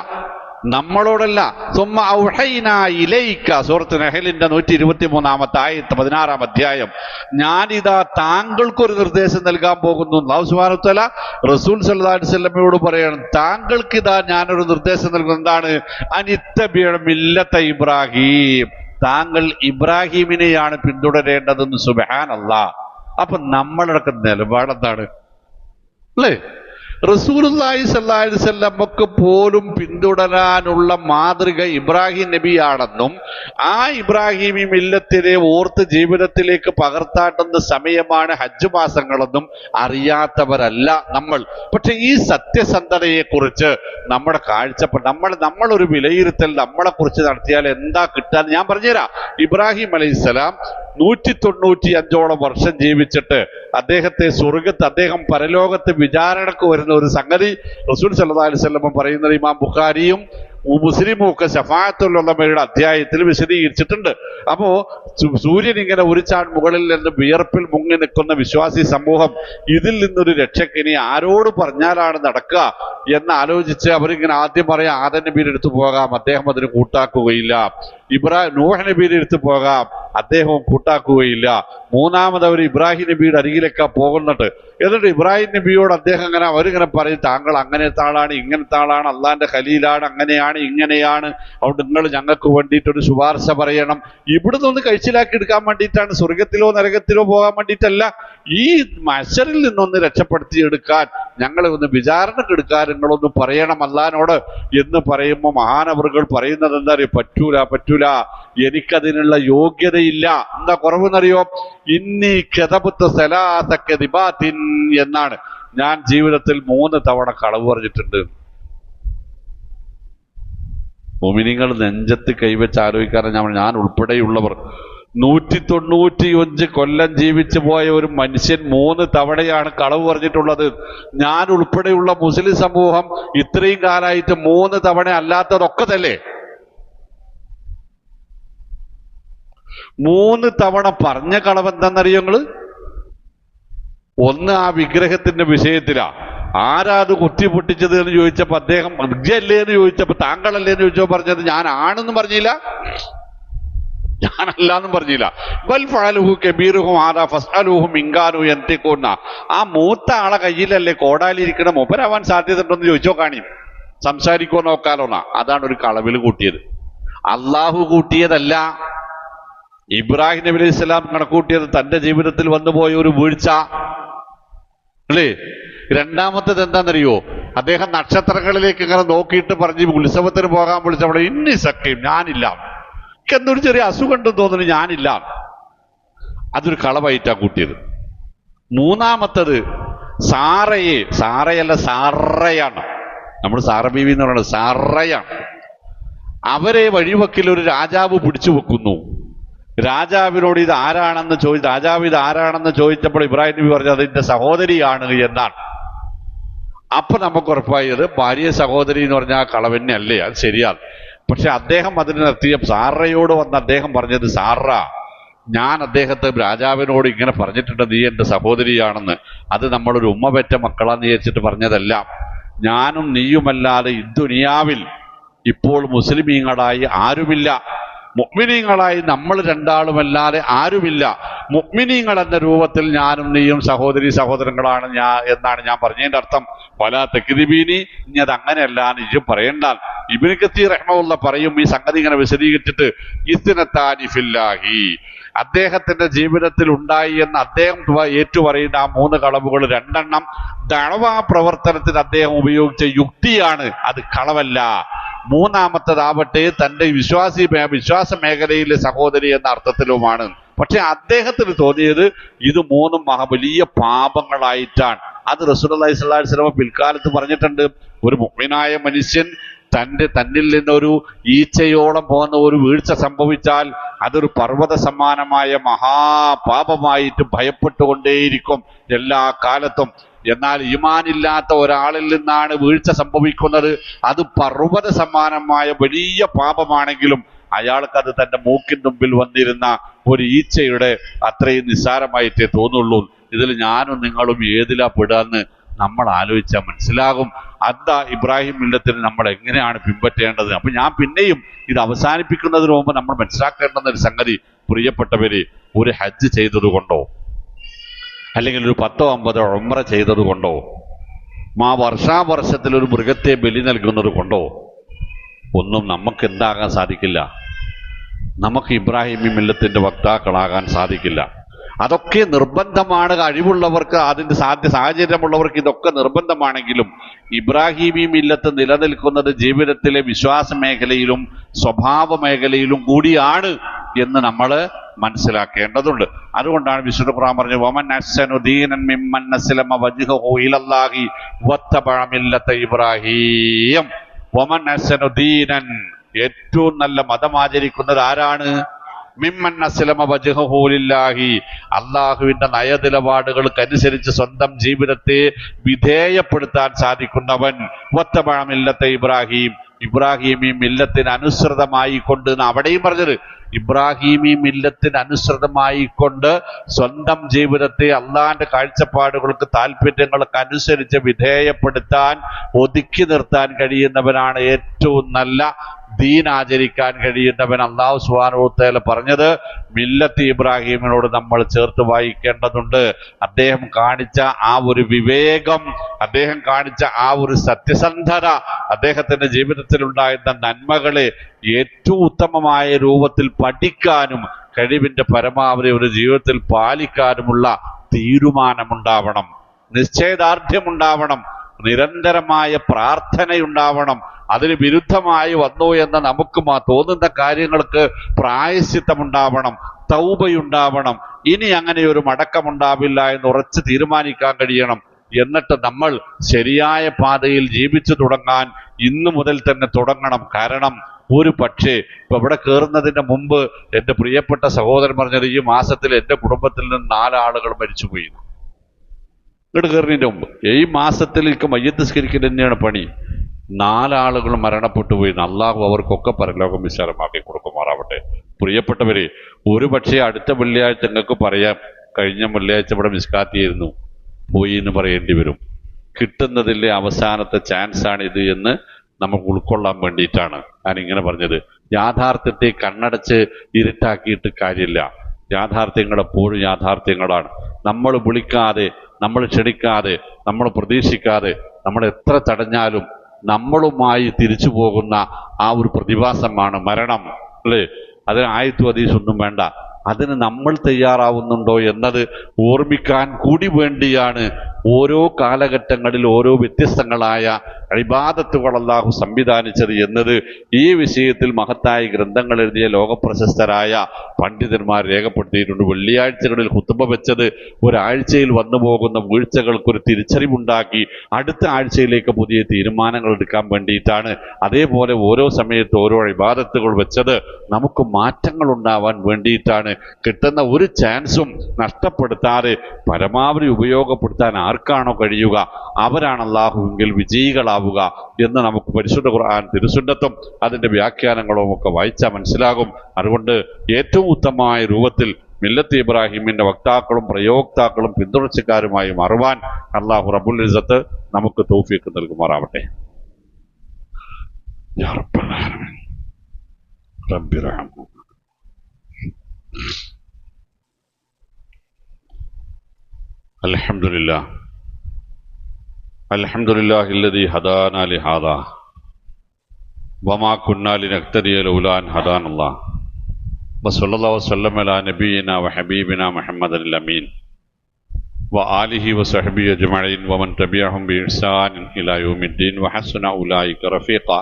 സുമ്മ ഔഹൈനാ ഇലൈക, സൂറത്ത് നഹലിന്റെ 123-ാമത്തെ ആയത്ത് 16-ാം അധ്യായം. ഞാനിതാ താങ്കൾക്കൊരു നിർദ്ദേശം നൽകാൻ പോകുന്നു. അല്ലാഹു സുബ്ഹാനഹു വ തആല റസൂൽ സല്ലല്ലാഹു അലൈഹി വസല്ലമയോട് പറയണം, താങ്കൾക്ക് ഇതാ ഞാനൊരു നിർദ്ദേശം നൽകുന്നത്. എന്താണ്? അനിത്തബിഅ മില്ലത്ത ഇബ്രാഹിം, താങ്കൾ ഇബ്രാഹിമിനെയാണ് പിന്തുടരേണ്ടതെന്ന്. സുബ്ഹാനല്ലാഹ്. അപ്പൊ നമ്മളുടെ നിലപാടെന്താണ് അല്ലേ? റസൂലുള്ളാഹി സ്വല്ലല്ലാഹു അലൈഹി വസല്ലമക്ക് പോലും പിന്തുടരാനുള്ള മാതൃക ഇബ്രാഹിം നബിയാണെന്നും ആ ഇബ്രാഹിമി മില്ലത്തിനെ ഓർത്ത് ജീവിതത്തിലേക്ക് പകർത്താട്ടുന്ന സമയമാണ് ഹജ്ജ് മാസങ്ങളെന്നും അറിയാത്തവരല്ല നമ്മൾ. പക്ഷെ ഈ സത്യസന്ധതയെ കുറിച്ച് നമ്മുടെ കാഴ്ചപ്പാട്, നമ്മളൊരു വിലയിരുത്തൽ നമ്മളെ കുറിച്ച് നടത്തിയാൽ എന്താ കിട്ടാൻ ഞാൻ പറഞ്ഞുതരാം. ഇബ്രാഹിം അലൈഹിസ്സലാം 195ഓളം വർഷം ജീവിച്ചിട്ട് അദ്ദേഹം പരലോകത്ത് വിചാരണക്ക് വരുന്ന ഒരു സംഗതി റസൂൽ സല്ലല്ലാഹു അലൈഹി വസല്ലം പറയുന്നത് ഇമാം ബുഖാരിയും മുസ്ലിമും ഒക്കെ ശഫാഅത്തുൽ അധ്യായത്തിൽ വിശദീകരിച്ചിട്ടുണ്ട്. അപ്പോ സൂര്യൻ ഇങ്ങനെ ഒരു ചാൺ മുകളിൽ നിന്ന് വിയർപ്പിൽ മുങ്ങി നിൽക്കുന്ന വിശ്വാസി സമൂഹം ഇതിൽ നിന്നൊരു രക്ഷയ്ക്ക് ഇനി ആരോട് പറഞ്ഞാലാണ് നടക്കുക എന്ന് ആലോചിച്ച് അവരിങ്ങനെ ആദ്യം പറയാം ആദം നബിയുടെ അടുത്ത് പോകാം, അദ്ദേഹം അതിന് കൂട്ടാക്കുകയില്ല. നൂഹ് നബിയുടെ അടുത്ത് പോകാം, അദ്ദേഹവും കൂട്ടാക്കുകയില്ല. മൂന്നാമത് അവർ ഇബ്രാഹിം നബിയുടെ അരികിലേക്കാ പോകുന്നുണ്ട്. എന്നിട്ട് ഇബ്രാഹിം നബിയോട് അദ്ദേഹം അവരിങ്ങനെ പറയും, താങ്കൾ അങ്ങനത്തെ ആളാണ്, ഇങ്ങനത്തെ ആളാണ്, അള്ളാന്റെ ഖലീലാണ്, അങ്ങനെയാണ് ഇങ്ങനെയാണ്, അതുകൊണ്ട് നിങ്ങൾ ഞങ്ങൾക്ക് വേണ്ടിയിട്ടൊരു ശുപാർശ പറയണം. ഇവിടുന്ന് ഒന്ന് കഴിച്ചിലാക്കി എടുക്കാൻ വേണ്ടിയിട്ടാണ്, സ്വർഗത്തിലോ നരകത്തിലോ പോകാൻ വേണ്ടിയിട്ടല്ല. ഈ മശറിൽ നിന്നൊന്ന് രക്ഷപ്പെടുത്തിയെടുക്കാൻ, ഞങ്ങളെ ഒന്ന് വിചാരണക്കെടുക്കാൻ നിങ്ങളൊന്ന് പറയണം അള്ളാനോട് എന്ന് പറയുമ്പോൾ മഹാനവറുകൾ പറയുന്നത് എന്താ അറിയോ? പറ്റൂല, എനിക്കതിനുള്ള യോഗ്യതയില്ല. എന്താ കുറവെന്നറിയോ? ഇന്നി കെതബത്ത് സലാസക്കദിബാത്തിൻ എന്നാണ്. ഞാൻ ജീവിതത്തിൽ 3 തവണ കളവ് പറഞ്ഞിട്ടുണ്ട്. മുഅ്മിനീങ്ങൾ നെഞ്ചത്ത് കൈവച്ച് ആലോചിക്കാറ് ഞാൻ ഉൾപ്പെടെയുള്ളവർ 195 കൊല്ലം ജീവിച്ചു പോയ ഒരു മനുഷ്യൻ 3 തവണയാണ് കളവ് പറഞ്ഞിട്ടുള്ളത്. ഞാൻ ഉൾപ്പെടെയുള്ള മുസ്ലിം സമൂഹം ഇത്രയും കാലമായിട്ട് 3 തവണ അല്ലാത്തതൊക്കെ തന്നെ 3 തവണ പറഞ്ഞ കളവ് എന്താണെന്നറിയോ നിങ്ങള്? ഒന്ന് ആ വിഗ്രഹത്തിന്റെ വിഷയത്തിലാ. ആരാ അത് കുത്തി പൊട്ടിച്ചത് എന്ന് ചോദിച്ചപ്പോ അദ്ദേഹം അല്ലേ എന്ന് ചോദിച്ചപ്പോ താങ്കളല്ലേ എന്ന് ചോദിച്ചപ്പോ പറഞ്ഞത് ഞാൻ ആണെന്നും പറഞ്ഞില്ല, ഞാനല്ലാന്നും പറഞ്ഞില്ല. ബൽ ഫഅലുഹു കബീറുഹും ഹാദാ ഫസ്അലുഹും ഇൻ കാനൂ യൻതിഖൂന. ആ മൂത്ത ആളെ കയ്യിലല്ലേ കോടാലിരിക്കണ, മൂപ്പരാവാൻ സാധ്യത ഉണ്ടെന്ന് ചോദിച്ചോ, കാണി സംസാരിക്കോ നോക്കാലോന്നാ. അതാണ് ഒരു കളവിൽ കൂട്ടിയത്. അള്ളാഹു കൂട്ടിയതല്ല. ഇബ്രാഹിം നബി അലൈഹി സ്വലാം കണക്കൂട്ടിയത് തന്റെ ജീവിതത്തിൽ വന്നുപോയ ഒരു വീഴ്ച അല്ലേ. രണ്ടാമത്തേത് എന്താണെന്നറിയോ? അദ്ദേഹം നക്ഷത്രങ്ങളിലേക്ക് ഇങ്ങനെ നോക്കിയിട്ട് പറഞ്ഞ് ഉത്സവത്തിന് പോകാൻ വിളിച്ചവിടെ ഇന്നി സഖ്യം ഞാനില്ല, എന്തൊരു ചെറിയ അസുഖം ഉണ്ടെന്ന് തോന്നുന്നു, ഞാനില്ല. അതൊരു കളവായിട്ടാ കൂട്ടിയത്. മൂന്നാമത്തത് സാറയല്ല സാറയാണ്. നമ്മൾ സാറ ബീവി എന്ന് പറയുന്നത് സാറയാണ്. അവരെ വഴിവക്കിൽ ഒരു രാജാവ് പിടിച്ചു വെക്കുന്നു. രാജാവിനോട് ഇത് ആരാണെന്ന് രാജാവ് ഇത് ആരാണെന്ന് ചോദിച്ചപ്പോൾ ഇബ്രാഹിം നബി പറഞ്ഞു അതിന്റെ സഹോദരിയാണ് എന്നാണ്. അപ്പൊ നമുക്ക് ഉറപ്പായത് ഭാര്യ സഹോദരി എന്ന് പറഞ്ഞാൽ ആ കളവന്നെ അല്ലേ, അത് ശരിയാണ്. പക്ഷെ അദ്ദേഹം അതിന് നിർത്തിയ സാറയോട് വന്ന് അദ്ദേഹം പറഞ്ഞത്, സാറ ഞാൻ അദ്ദേഹത്തെ രാജാവിനോട് ഇങ്ങനെ പറഞ്ഞിട്ടുണ്ട്, നീ എന്റെ സഹോദരിയാണെന്ന്. അത് നമ്മളൊരു ഉമ്മ പെറ്റ മക്കളാന്ന് വിചാരിച്ചിട്ട് പറഞ്ഞതല്ല. ഞാനും നീയുമല്ലാതെ ഈ ദുനിയാവിൽ ഇപ്പോൾ മുസ്ലിമീങ്ങളായി ആരുമില്ല, മുഅ്മിനീങ്ങളായി നമ്മൾ രണ്ടാളുമല്ലാതെ ആരുമില്ല. മുഅ്മിനീങ്ങൾ എന്ന രൂപത്തിൽ ഞാനും നീയും സഹോദരങ്ങളാണ് എന്നാണ് ഞാൻ പറഞ്ഞതിന്റെ അർത്ഥം. പല തെക്കിദിബീനി, ഇനി അത് അങ്ങനെയല്ല നിജം പറയണ്ട. ഇബ്നു കസീർ റഹ്മഹുല്ലാഹ് പറയും ഈ സംഗതി ഇങ്ങനെ വിശദീകരിച്ചിട്ട്, ഇസ്നതാനി ഫില്ലാഹി, അദ്ദേഹത്തിന്റെ ജീവിതത്തിൽ ഉണ്ടായി എന്ന് അദ്ദേഹം ഏറ്റുപറയുന്ന ആ 3 കളവുകൾ 2 എണ്ണം ദഅവ പ്രവർത്തനത്തിന് അദ്ദേഹം ഉപയോഗിച്ച യുക്തിയാണ്, അത് കളവല്ല. മൂന്നാമത്തതാവട്ടെ തന്റെ വിശ്വാസ മേഖലയിലെ സഹോദരി എന്ന അർത്ഥത്തിലുമാണ്. പക്ഷെ അദ്ദേഹത്തിന് തോന്നിയത് ഇത് 3 വലിയ പാപങ്ങളായിട്ടാണ്. അത് റസൂലുള്ളാഹി സ്വല്ലല്ലാഹു അലൈഹി വസല്ലം പിൽക്കാലത്ത് പറഞ്ഞിട്ടുണ്ട്. ഒരു മുഅ്മിനായ മനുഷ്യൻ തന്നിൽ നിന്നൊരു ഈച്ചയോളം പോകുന്ന ഒരു വീഴ്ച സംഭവിച്ചാൽ അതൊരു പർവ്വത സമാനമായ മഹാപാപമായിട്ട് ഭയപ്പെട്ടുകൊണ്ടേയിരിക്കും എല്ലാ കാലത്തും. എന്നാൽ ഈമാനില്ലാത്ത ഒരാളിൽ നിന്നാണ് വീഴ്ച സംഭവിക്കുന്നത്, അത് പർവ്വത സമാനമായ വലിയ പാപമാണെങ്കിലും അയാൾക്ക് അത് തന്റെ മൂക്കിൻ മുമ്പിൽ വന്നിരുന്ന ഒരു ഈച്ചയുടെ അത്രയും നിസ്സാരമായിട്ടേ തോന്നുള്ളൂ. ഇതിൽ ഞാനും നിങ്ങളും ഏതിലാ പെടാന്ന് നമ്മൾ ആലോചിച്ചാൽ മനസ്സിലാകും. അതാ ഇബ്രാഹിം മില്ലത്തിന് നമ്മൾ എങ്ങനെയാണ് പിൻപറ്റേണ്ടത്. അപ്പൊ ഞാൻ പിന്നെയും ഇത് അവസാനിപ്പിക്കുന്നതിന് മുമ്പ് നമ്മൾ മനസ്സിലാക്കേണ്ടുന്ന ഒരു സംഗതി, പ്രിയപ്പെട്ടവര്, ഒരു ഹജ്ജ് ചെയ്തത് അല്ലെങ്കിൽ ഒരു 10-50 ഉംറ ചെയ്തത് കൊണ്ടോ, വർഷാവർഷത്തിൽ ഒരു മൃഗത്തെ ബലി നൽകുന്നത് കൊണ്ടോ ഒന്നും നമുക്ക് എന്താകാൻ സാധിക്കില്ല. നമുക്ക് ഇബ്രാഹിമി മില്ലത്തിന്റെ വക്താക്കളാകാൻ സാധിക്കില്ല. അതൊക്കെ നിർബന്ധമാണ്. കഴിവുള്ളവർക്ക്, അതിന്റെ സാഹചര്യമുള്ളവർക്ക് ഇതൊക്കെ നിർബന്ധമാണെങ്കിലും ഇബ്രാഹിമി മില്ലത്ത് നിലനിൽക്കുന്നത് ജീവിതത്തിലെ വിശ്വാസ മേഖലയിലും സ്വഭാവ മേഖലയിലും കൂടിയാണ് എന്ന് നമ്മൾ മനസ്സിലാക്കേണ്ടതുണ്ട്. അതുകൊണ്ടാണ് വിശുദ്ധ ഖുർആൻ പറഞ്ഞത്, വമൻ അഹ്സനു ദീനൻ മിമ്മൻ അസ്ലമ വജ്ഹഹു ഇലല്ലാഹി വത്തബഅ മില്ലത ഇബ്രാഹീം. വമൻ അഹ്സനു ദീനൻ, ഏറ്റവും നല്ല മതം ആചരിക്കുന്നത് ആരാണ്? മിമ്മൻ അസ്ലമ വജ്ഹഹു ലില്ലാഹി, അള്ളാഹുവിന്റെ നയനിലപാടുകൾക്കനുസരിച്ച് സ്വന്തം ജീവിതത്തെ വിധേയപ്പെടുത്താൻ സാധിക്കുന്നവൻ. വത്തബഅ മില്ലത ഇബ്രാഹീം, ഇബ്രാഹിമി മില്ലത്തിന് അനുസൃതമായി കൊണ്ട് അവിടെയും പറഞ്ഞത് ഇബ്രാഹിമി മില്ലത്തിന് അനുസൃതമായി കൊണ്ട് സ്വന്തം ജീവിതത്തെ അള്ളാന്റെ കാഴ്ചപ്പാടുകൾക്ക് താല്പര്യങ്ങൾക്ക് അനുസരിച്ച് വിധേയപ്പെടുത്താൻ ഒതുക്കി നിർത്താൻ കഴിയുന്നവനാണ് ഏറ്റവും നല്ല ദീൻ ആചരിക്കാൻ കഴിയുന്നവൻ. അല്ലാഹു സുബ്ഹാനഹു വ തആല പറഞ്ഞത് മില്ലത്ത് ഇബ്രാഹിമിനോട് നമ്മൾ ചേർത്ത് വായിക്കേണ്ടതുണ്ട്. അദ്ദേഹം കാണിച്ച ആ ഒരു വിവേകം, അദ്ദേഹം കാണിച്ച ആ ഒരു സത്യസന്ധത, അദ്ദേഹത്തിന്റെ ജീവിതത്തിൽ ഉണ്ടായിരുന്ന നന്മകളെ ഏറ്റവും ഉത്തമമായ രൂപത്തിൽ പഠിക്കാനും കഴിവിന്റെ പരമാവധി ഒരു ജീവിതത്തിൽ പാലിക്കാനുമുള്ള തീരുമാനമുണ്ടാവണം, നിശ്ചയദാർഢ്യമുണ്ടാവണം, നിരന്തരമായ പ്രാർത്ഥനയുണ്ടാവണം. അതിന് വിരുദ്ധമായി വന്നു എന്ന് നമുക്ക് തോന്നുന്ന കാര്യങ്ങൾക്ക് പ്രായശ്ചിത്തമുണ്ടാവണം, തൗബയുണ്ടാവണം. ഇനി അങ്ങനെ ഒരു മടക്കമുണ്ടാവില്ല എന്ന് ഉറച്ച് തീരുമാനിക്കാൻ കഴിയണം. എന്നിട്ട് നമ്മൾ ശരിയായ പാതയിൽ ജീവിച്ചു തുടങ്ങാൻ ഇന്നു മുതൽ തന്നെ തുടങ്ങണം. കാരണം ഒരു പക്ഷേ ഇപ്പൊ ഇവിടെ കയറുന്നതിന് മുമ്പ് എൻ്റെ പ്രിയപ്പെട്ട സഹോദരൻ പറഞ്ഞത് ഈ മാസത്തിൽ എൻ്റെ കുടുംബത്തിൽ നിന്ന് 4 ആളുകൾ മരിച്ചുപോയി. ഇവിടെ കയറുന്നതിൻ്റെ മുമ്പ് ഈ മാസത്തിലേക്ക് മയ്യത്ത് നിസ്കരിക്കൽ തന്നെയാണ് പണി. 4 ആളുകൾ മരണപ്പെട്ടു പോയി. അള്ളാഹു അവർക്കൊക്കെ പരലോകം വിശാലമാക്കി കൊടുക്കുമാറാവട്ടെ. പ്രിയപ്പെട്ടവരെ, ഒരു പക്ഷേ അടുത്ത വെള്ളിയാഴ്ച നിങ്ങൾക്ക് പറയാം കഴിഞ്ഞ വെള്ളിയാഴ്ച ഇവിടെ മിസ്കാത്തിയായിരുന്നു പോയി എന്ന് പറയേണ്ടി വരും. കിട്ടുന്നതിലെ അവസാനത്തെ ചാൻസാണ് ഇത് എന്ന് നമുക്ക് ഉൾക്കൊള്ളാൻ വേണ്ടിയിട്ടാണ് ഞാനിങ്ങനെ പറഞ്ഞത്. യാഥാർത്ഥ്യത്തെ കണ്ണടച്ച് ഇരുട്ടാക്കിയിട്ട് കാര്യമില്ല. യാഥാർത്ഥ്യങ്ങൾ എപ്പോഴും യാഥാർത്ഥ്യങ്ങളാണ്. നമ്മൾ വിളിക്കാതെ, നമ്മൾ ക്ഷണിക്കാതെ, നമ്മൾ പ്രതീക്ഷിക്കാതെ, നമ്മൾ എത്ര തടഞ്ഞാലും നമ്മളുമായി തിരിച്ചു പോകുന്ന ആ ഒരു പ്രതിഭാസമാണ് മരണം, അല്ലേ? അതിന് ആയത്തു ഹദീസൊന്നും വേണ്ട. അതിന് നമ്മൾ തയ്യാറാവുന്നുണ്ടോ എന്നത് ഓർമ്മിക്കാൻ കൂടി വേണ്ടിയാണ് ഓരോ കാലഘട്ടങ്ങളിൽ ഓരോ വ്യത്യസ്തങ്ങളായ ഇബാദത്തുകൾ അല്ലാഹു സംവിധാനിച്ചത് എന്നത് ഈ വിഷയത്തിൽ മഹത്തായ ഗ്രന്ഥങ്ങൾ എഴുതിയ ലോകപ്രശസ്തരായ പണ്ഡിതന്മാർ രേഖപ്പെടുത്തിയിട്ടുണ്ട്. വെള്ളിയാഴ്ചകളിൽ ഖുത്ബ വെച്ചത് ഒരാഴ്ചയിൽ വന്നു പോകുന്ന വീഴ്ചകൾക്കൊരു തിരിച്ചറിവുണ്ടാക്കി അടുത്ത ആഴ്ചയിലേക്ക് പുതിയ തീരുമാനങ്ങൾ എടുക്കാൻ വേണ്ടിയിട്ടാണ്. അതേപോലെ ഓരോ സമയത്ത് ഓരോ ഇബാദത്തുകൾ വെച്ചത് നമുക്ക് മാറ്റങ്ങൾ ഉണ്ടാവാൻ വേണ്ടിയിട്ടാണ്. കിട്ടുന്ന ഒരു ചാൻസും നഷ്ടപ്പെടുത്താതെ പരമാവധി ഉപയോഗപ്പെടുത്താൻ ആർക്കാണോ കഴിയുക അവരാണ് അല്ലാഹുവിൽ വിജയികളാവുക എന്ന് നമുക്ക് പരിശുദ്ധ ഖുർആൻ തിരുസുന്നത്തും അതിന്റെ വ്യാഖ്യാനങ്ങളും ഒക്കെ വായിച്ചാൽ മനസ്സിലാകും. അതുകൊണ്ട് ഏറ്റവും ഉത്തമമായ രൂപത്തിൽ മില്ലത്ത് ഇബ്രാഹിമിന്റെ വക്താക്കളും പ്രയോക്താക്കളും പിന്തുണച്ചക്കാരുമായി മാറുവാൻ അല്ലാഹു റബ്ബുൽ ഇസ്സത്ത് നമുക്ക് തൗഫീഖ് നൽകുമാറാവട്ടെ. യാ റബ്ബൽ ആലമീൻ റബ്ബി റഹ്മു. അൽഹംദുലില്ലാഹ് അൽഹംദുലില്ലാഹില്ലദീ ഹദാനാ ലിഹാദാ വമാ കുന്നാ ലിനഹ്തദിയ ലൗലാ അൻ ഹദാനല്ലാഹ് വസല്ലല്ലാഹു വസല്ലമ അലാ നബിയിനാ വഹബീബിനാ മുഹമ്മദിൽ അമീൻ വആലിഹി വസഹ്ബിഹി അജ്മഈൻ വമൻ തബിഅഹും ബിഇഹ്സാനിൻ ഇലാ യൗമിദ്ദീൻ വഹസ്ന ഉലൈക റഫീഖാ.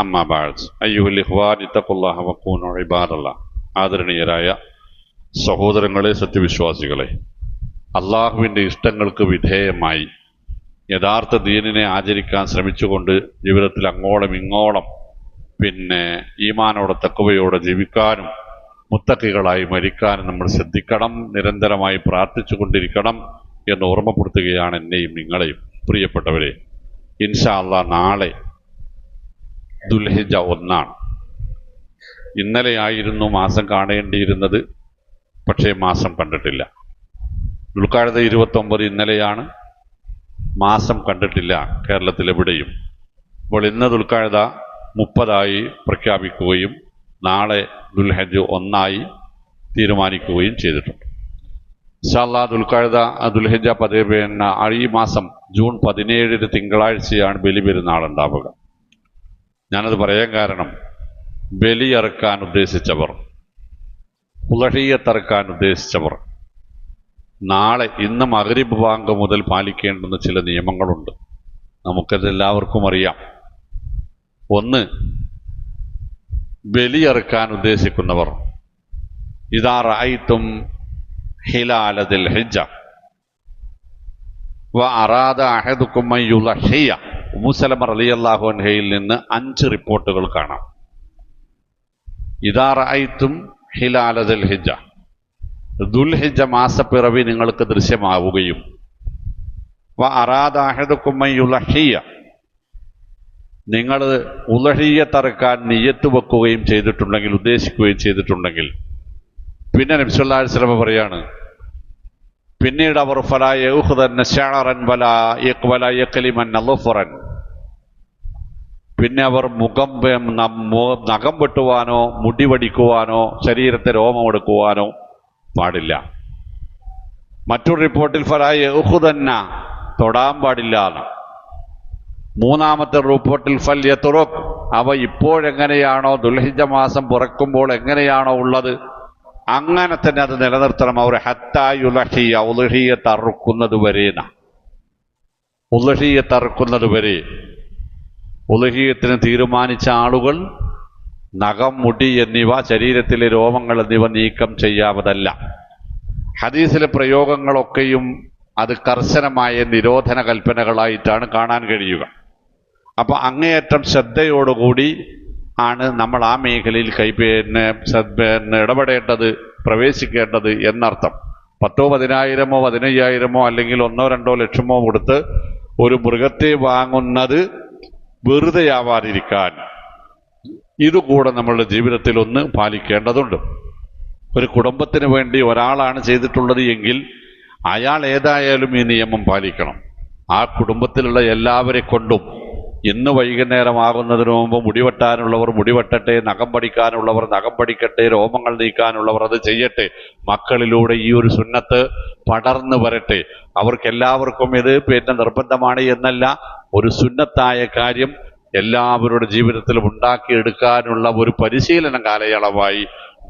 അമ്മാ ബഅദ്. അയ്യുഹൽ ഇഖ്വാൻ ഇത്തഖുല്ലാഹ വഖൂനു ഇബാദല്ലാഹ്. ആദരണീയരായ സഹോദരങ്ങളെ, സത്യവിശ്വാസികളെ, അള്ളാഹുവിൻ്റെ ഇഷ്ടങ്ങൾക്ക് വിധേയമായി യഥാർത്ഥ ദീനിനെ ആചരിക്കാൻ ശ്രമിച്ചുകൊണ്ട് ജീവിതത്തിൽ അങ്ങോളം ഇങ്ങോളം ഈമാനോടെ തഖ്വയോടെ ജീവിക്കാനും മുത്തഖികളായി മരിക്കാനും നമ്മൾ ശ്രദ്ധിക്കണം, നിരന്തരമായി പ്രാർത്ഥിച്ചു കൊണ്ടിരിക്കണം എന്ന് ഓർമ്മപ്പെടുത്തുകയാണ് എന്നെയും നിങ്ങളെയും. പ്രിയപ്പെട്ടവരെ, ഇൻഷാ അല്ലാഹ് നാളെ ദുൽഹിജ്ജ 1. ഇന്നലെയായിരുന്നു മാസം കാണേണ്ടിയിരുന്നത്, പക്ഷേ മാസം കണ്ടിട്ടില്ല. ദുൽഖഅദ 29 ഇന്നലെയാണ്, മാസം കണ്ടിട്ടില്ല കേരളത്തിലെവിടെയും. അപ്പോൾ ഇന്ന് ദുൽഖഅദ 30 പ്രഖ്യാപിക്കുകയും നാളെ ദുൽഹജ്ജ് 1 തീരുമാനിക്കുകയും ചെയ്തിട്ടുണ്ട്. ഇൻഷാ അല്ലാഹ് ദുൽഹിജ്ജ 10 ഈ മാസം ജൂൺ 17 തിങ്കളാഴ്ചയാണ് ബലി പെരുന്നാൾ ഉണ്ടാവുക. ഞാനത് പറയാൻ കാരണം, ബലിയറുക്കാൻ ഉദ്ദേശിച്ചവർ, ഉളഹിയ്യത്തറുക്കാൻ ഉദ്ദേശിച്ചവർ നാളെ ഇന്ന് മഗ്രിബ് ബാങ്ക് മുതൽ പാലിക്കേണ്ടുന്ന ചില നിയമങ്ങളുണ്ട്. നമുക്കതെല്ലാവർക്കും അറിയാം. ഒന്ന്, ബലിയറുക്കാൻ ഉദ്ദേശിക്കുന്നവർ ഇദാ റഅയ്തും ഹിലാല ദിൽഹിജ്ജ വ അറാദ അഹദുക്കും അൻ യുളഹിയ. ഉമ്മു സലമ റളിയല്ലാഹു അൻഹയിൽ നിന്ന് 5 റിപ്പോർട്ടുകൾ കാണാം. ഇദാ റഅയ്തും ഹിലാല ദിൽഹിജ്ജ, ദുൽഹിജ്ജ മാസപ്പിറവി നിങ്ങൾക്ക് ദൃശ്യമാവുകയും വ അറാദ അഹദുക്കും അൻ യുളഹിയ, നിങ്ങൾ ഉളഹിയ്യത്തറക്കാൻ നിയ്യത്ത് വെക്കുകയും ചെയ്തിട്ടുണ്ടെങ്കിൽ, ഉദ്ദേശിക്കുകയും ചെയ്തിട്ടുണ്ടെങ്കിൽ, പിന്നെ നബി സല്ലല്ലാഹു അലൈഹി വസല്ലം പറയാണ്, പിന്നീട് അവർ ഫലാ യഖുദന്ന ശഅറൻ വലാ യഖ്ലിമൻ അള്ഫറൻ, പിന്നെ അവർ നഖം വെട്ടുവാനോ മുടി വടിക്കുവാനോ ശരീരത്തെ രോമമെടുക്കുവാനോ പാടില്ല. മറ്റൊരു റിപ്പോർട്ടിൽ ഫലാ യഖുദന്ന, തൊടാൻ പാടില്ല എന്ന്. മൂന്നാമത്തെ റിപ്പോർട്ടിൽ ഫൽ യത്റുക്, അവ ഇപ്പോഴെങ്ങനെയാണോ ദുൽഹിജ്ജ മാസം പിറക്കുമ്പോൾ എങ്ങനെയാണോ ഉള്ളത് അങ്ങനെ തന്നെ അത് നിലനിർത്തണം. അവർ ഹത്താ യുലഹിയ, ഉളുഹിയ്യത്ത് അറുക്കുന്നത് വരെ, ഉളുഹിയ്യത്ത് അറുക്കുന്നത് വരെ. ഉളുഹിയ്യത്തിന് തീരുമാനിച്ച ആളുകൾ നഖം, മുടി എന്നിവ, ശരീരത്തിലെ രോമങ്ങൾ എന്നിവ നീക്കം ചെയ്യാവതല്ല. ഹദീസിലെ പ്രയോഗങ്ങളൊക്കെയും അത് കർശനമായ നിരോധന കൽപ്പനകളായിട്ടാണ് കാണാൻ കഴിയുക. അപ്പൊ അങ്ങേയറ്റം ശ്രദ്ധയോടുകൂടി ആണ് നമ്മൾ ആ മേഖലയിൽ ഇടപെടേണ്ടത്, പ്രവേശിക്കേണ്ടത് എന്നർത്ഥം. 10,000, 10,000, 15,000 അല്ലെങ്കിൽ 1-2 ലക്ഷമോ കൊടുത്ത് ഒരു മൃഗത്തെ വാങ്ങുന്നത് വെറുതെയാവാതിരിക്കാൻ ഇതുകൂടെ നമ്മളുടെ ജീവിതത്തിൽ ഒന്ന് പാലിക്കേണ്ടതുണ്ട്. ഒരു കുടുംബത്തിന് വേണ്ടി ഒരാളാണ് ചെയ്തിട്ടുള്ളത് എങ്കിൽ അയാൾ ഏതായാലും ഈ നിയമം പാലിക്കണം. ആ കുടുംബത്തിലുള്ള എല്ലാവരെ കൊണ്ടും ഇന്ന് വൈകുന്നേരമാകുന്നതിന് മുമ്പ് മുടിവെട്ടാനുള്ളവർ മുടിവെട്ടട്ടെ, നഖം പഠിക്കാനുള്ളവർ നഖം പഠിക്കട്ടെ, രോമങ്ങൾ നീക്കാനുള്ളവർ അത് ചെയ്യട്ടെ. മക്കളിലൂടെ ഈ ഒരു സുന്നത്ത് പടർന്നു വരട്ടെ. അവർക്കെല്ലാവർക്കും ഇത് പിന്നെ നിർബന്ധമാണ് എന്നല്ല, ഒരു സുന്നത്തായ കാര്യം എല്ലാവരുടെ ജീവിതത്തിലും ഉണ്ടാക്കിയെടുക്കാനുള്ള ഒരു പരിശീലന കാലയളവായി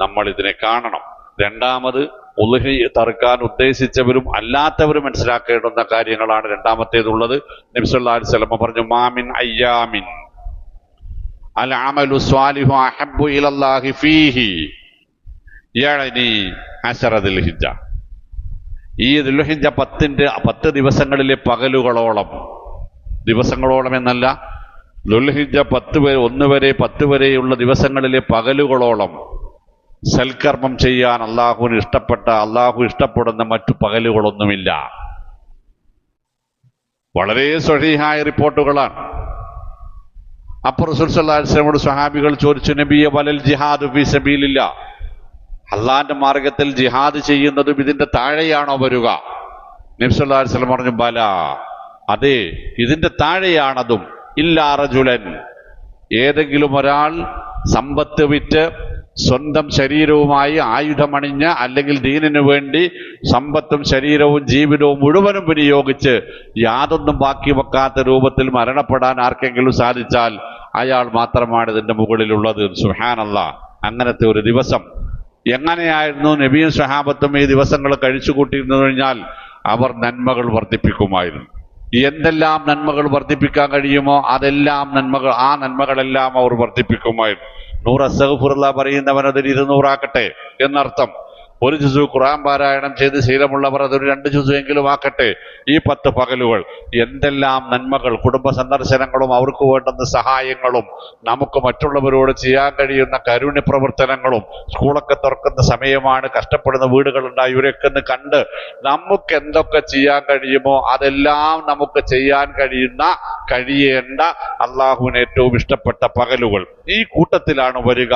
നമ്മൾ ഇതിനെ കാണണം. രണ്ടാമത്, ഉളുഹിയ്യത്ത് അറുക്കാൻ ഉദ്ദേശിച്ചവരും അല്ലാത്തവരും മനസ്സിലാക്കേണ്ടുന്ന കാര്യങ്ങളാണ് രണ്ടാമത്തേതുള്ളത്. നബി സല്ലല്ലാഹു അലൈഹി വസല്ലം പറഞ്ഞു, മാമിൻ അയ്യാമിൻ അൽ അമലു സ്വാലിഹു അഹബ്ബു ഇലല്ലാഹി ഫീഹി യഅനി അശറ ദുൽഹിജ്ജ. ഈ ദുൽഹിജ്ജ 10 ദിവസങ്ങളിലെ പകലുകളോളം, ദിവസങ്ങളോളം എന്നല്ല, ദുൽഹിജ്ജ 1 വരെ 10 വരെയുള്ള ദിവസങ്ങളിലെ പകലുകളോളം സൽക്കർമ്മം ചെയ്യാൻ അള്ളാഹു ഇഷ്ടപ്പെടുന്ന മറ്റു പകലുകളൊന്നുമില്ല. വളരെ സ്വഹീഹായ റിപ്പോർട്ടുകളാണ്. അപ്പോൾ റസൂൽ സല്ലല്ലാഹു അലൈഹി വസല്ലമയോട് സ്വഹാബികൾ ചോദിച്ചു, നബിയെ വലൽ ജിഹാദു ഫീ സബീലില്ലാ, അള്ളാന്റെ മാർഗത്തിൽ ജിഹാദ് ചെയ്യുന്നതും ഇതിന്റെ താഴെയാണോ വരിക? നബി സല്ലല്ലാഹു അലൈഹി വസല്ലം പറഞ്ഞു, ബല, അതെ, ഇതിന്റെ താഴെയാണതും. ഇല്ലാ റജുലൻ, ഏതെങ്കിലും ഒരാൾ സമ്പത്ത് വിറ്റ് സ്വന്തം ശരീരവുമായി ആയുധമണിഞ്ഞ് അല്ലെങ്കിൽ ദീനിനു വേണ്ടി സമ്പത്തും ശരീരവും ജീവിതവും മുഴുവനും വിനിയോഗിച്ച് യാതൊന്നും ബാക്കി വെക്കാത്ത രൂപത്തിൽ മരണപ്പെടാൻ ആർക്കെങ്കിലും സാധിച്ചാൽ അയാൾ മാത്രമാണ് ഇതിന്റെ മുകളിലുള്ളത്. സുബ്ഹാനല്ലാഹ്. അങ്ങനത്തെ ഒരു ദിവസം എങ്ങനെയായിരുന്നു നബിയും സ്വഹാബത്തും ഈ ദിവസങ്ങൾ കഴിച്ചുകൂട്ടിയിരുന്നു കഴിഞ്ഞാൽ അവർ നന്മകൾ വർദ്ധിപ്പിക്കുമായിരുന്നു. എന്തെല്ലാം നന്മകൾ വർദ്ധിപ്പിക്കാൻ കഴിയുമോ അതെല്ലാം ആ നന്മകളെല്ലാം അവർ വർദ്ധിപ്പിക്കുമായിരുന്നു. 100 അസ്തഗ്ഫിറുല്ലാഹ് പറയുന്നവൻ അതൊരു 200 ആക്കട്ടെ എന്നർത്ഥം. 1 ജുസു ഖുർആൻ പാരായണം ചെയ്ത് ശീലമുള്ളവർ അതൊരു 2 ജുസു എങ്കിലും ആക്കട്ടെ. ഈ 10 പകലുകൾ എന്തെല്ലാം നന്മകൾ, കുടുംബ സന്ദർശനങ്ങളും അവർക്ക് വേണ്ടുന്ന സഹായങ്ങളും നമുക്ക് മറ്റുള്ളവരോട് ചെയ്യാൻ കഴിയുന്ന കാരുണ്യ പ്രവർത്തനങ്ങളും, സ്കൂളൊക്കെ തുറക്കുന്ന സമയമാണ്, കഷ്ടപ്പെടുന്ന വീടുകളുണ്ടായി, ഇവരൊക്കെ ഒന്ന് കണ്ട് നമുക്ക് എന്തൊക്കെ ചെയ്യാൻ കഴിയുമോ അതെല്ലാം നമുക്ക് ചെയ്യാൻ കഴിയേണ്ട അള്ളാഹുവിന് ഏറ്റവും ഇഷ്ടപ്പെട്ട പകലുകൾ. ഈ കൂട്ടത്തിലാണ് വരിക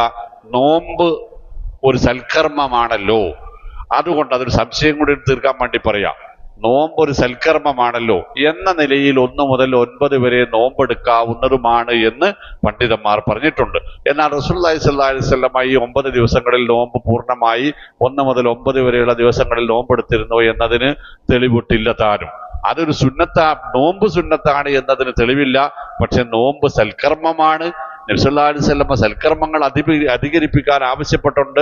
നോമ്പ്. ഒരു സൽക്കർമ്മമാണല്ലോ, അതുകൊണ്ട് അതൊരു സംശയം കൂടി തീർക്കാൻ വേണ്ടി പറയാം. നോമ്പ് ഒരു സൽക്കർമ്മമാണല്ലോ എന്ന നിലയിൽ 1 മുതൽ 9 വരെ നോമ്പെടുക്കാവുന്നതുമാണ് എന്ന് പണ്ഡിതന്മാർ പറഞ്ഞിട്ടുണ്ട്. എന്നാൽ റസൂലുള്ളാഹി സ്വല്ലല്ലാഹു അലൈഹി വസല്ലം ഈ 9 ദിവസങ്ങളിൽ നോമ്പ് പൂർണ്ണമായി 1 മുതൽ 9 വരെയുള്ള ദിവസങ്ങളിൽ നോമ്പെടുത്തിരുന്നു എന്നതിന് തെളിവിട്ടില്ല താനും. അതൊരു നോമ്പ് സുന്നത്താണ് എന്നതിന് തെളിവില്ല. പക്ഷെ നോമ്പ് സൽക്കർമ്മമാണ്. നബി സല്ലല്ലാഹു അലൈഹി വസല്ലം സൽക്കർമ്മങ്ങൾ അധികരിപ്പിക്കാൻ ആവശ്യപ്പെട്ടുണ്ട്.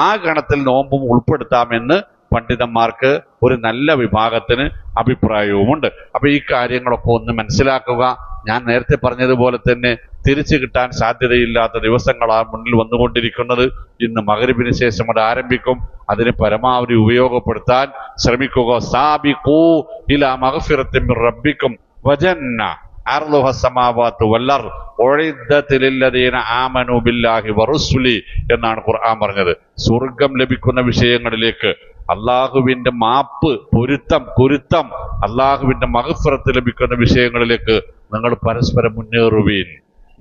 ആ ഗണത്തിൽ നോമ്പും ഉൾപ്പെടുത്താമെന്ന് പണ്ഡിതന്മാർക്ക് ഒരു നല്ല വിഭാഗത്തിന് അഭിപ്രായവുമുണ്ട്. അപ്പൊ ഈ കാര്യങ്ങളൊക്കെ ഒന്ന് മനസ്സിലാക്കുക. ഞാൻ നേരത്തെ പറഞ്ഞതുപോലെ തന്നെ തിരിച്ചു കിട്ടാൻ സാധ്യതയില്ലാത്ത ദിവസങ്ങളാണ് മുന്നിൽ വന്നുകൊണ്ടിരിക്കുന്നത്. ഇന്ന് മഗ്‌രിബിന് ശേഷം അത് ആരംഭിക്കും. അതിനെ പരമാവധി ഉപയോഗപ്പെടുത്താൻ ശ്രമിക്കുക. സാബിഖൂ ഇലാ മഗ്ഫിറത്തിൻ മിർ റബ്ബിക്കും വജന്ന അർളുഹ സമാവാതു വൽ അർദ് ഉഇദ്ദത് ലില്ലദീന ആമനൂ ബില്ലാഹി വറസുലി എന്നാണ് ഖുർആൻ പറഞ്ഞത്. സ്വർഗം ലഭിക്കുന്ന വിഷയങ്ങളിലേക്ക്, അള്ളാഹുവിന്റെ മാപ്പ്, പൊരുത്തം, അള്ളാഹുവിന്റെ മഗ്ഫിറത്ത് ലഭിക്കുന്ന വിഷയങ്ങളിലേക്ക് നിങ്ങൾ പരസ്പരം മുന്നേറുവീൻ.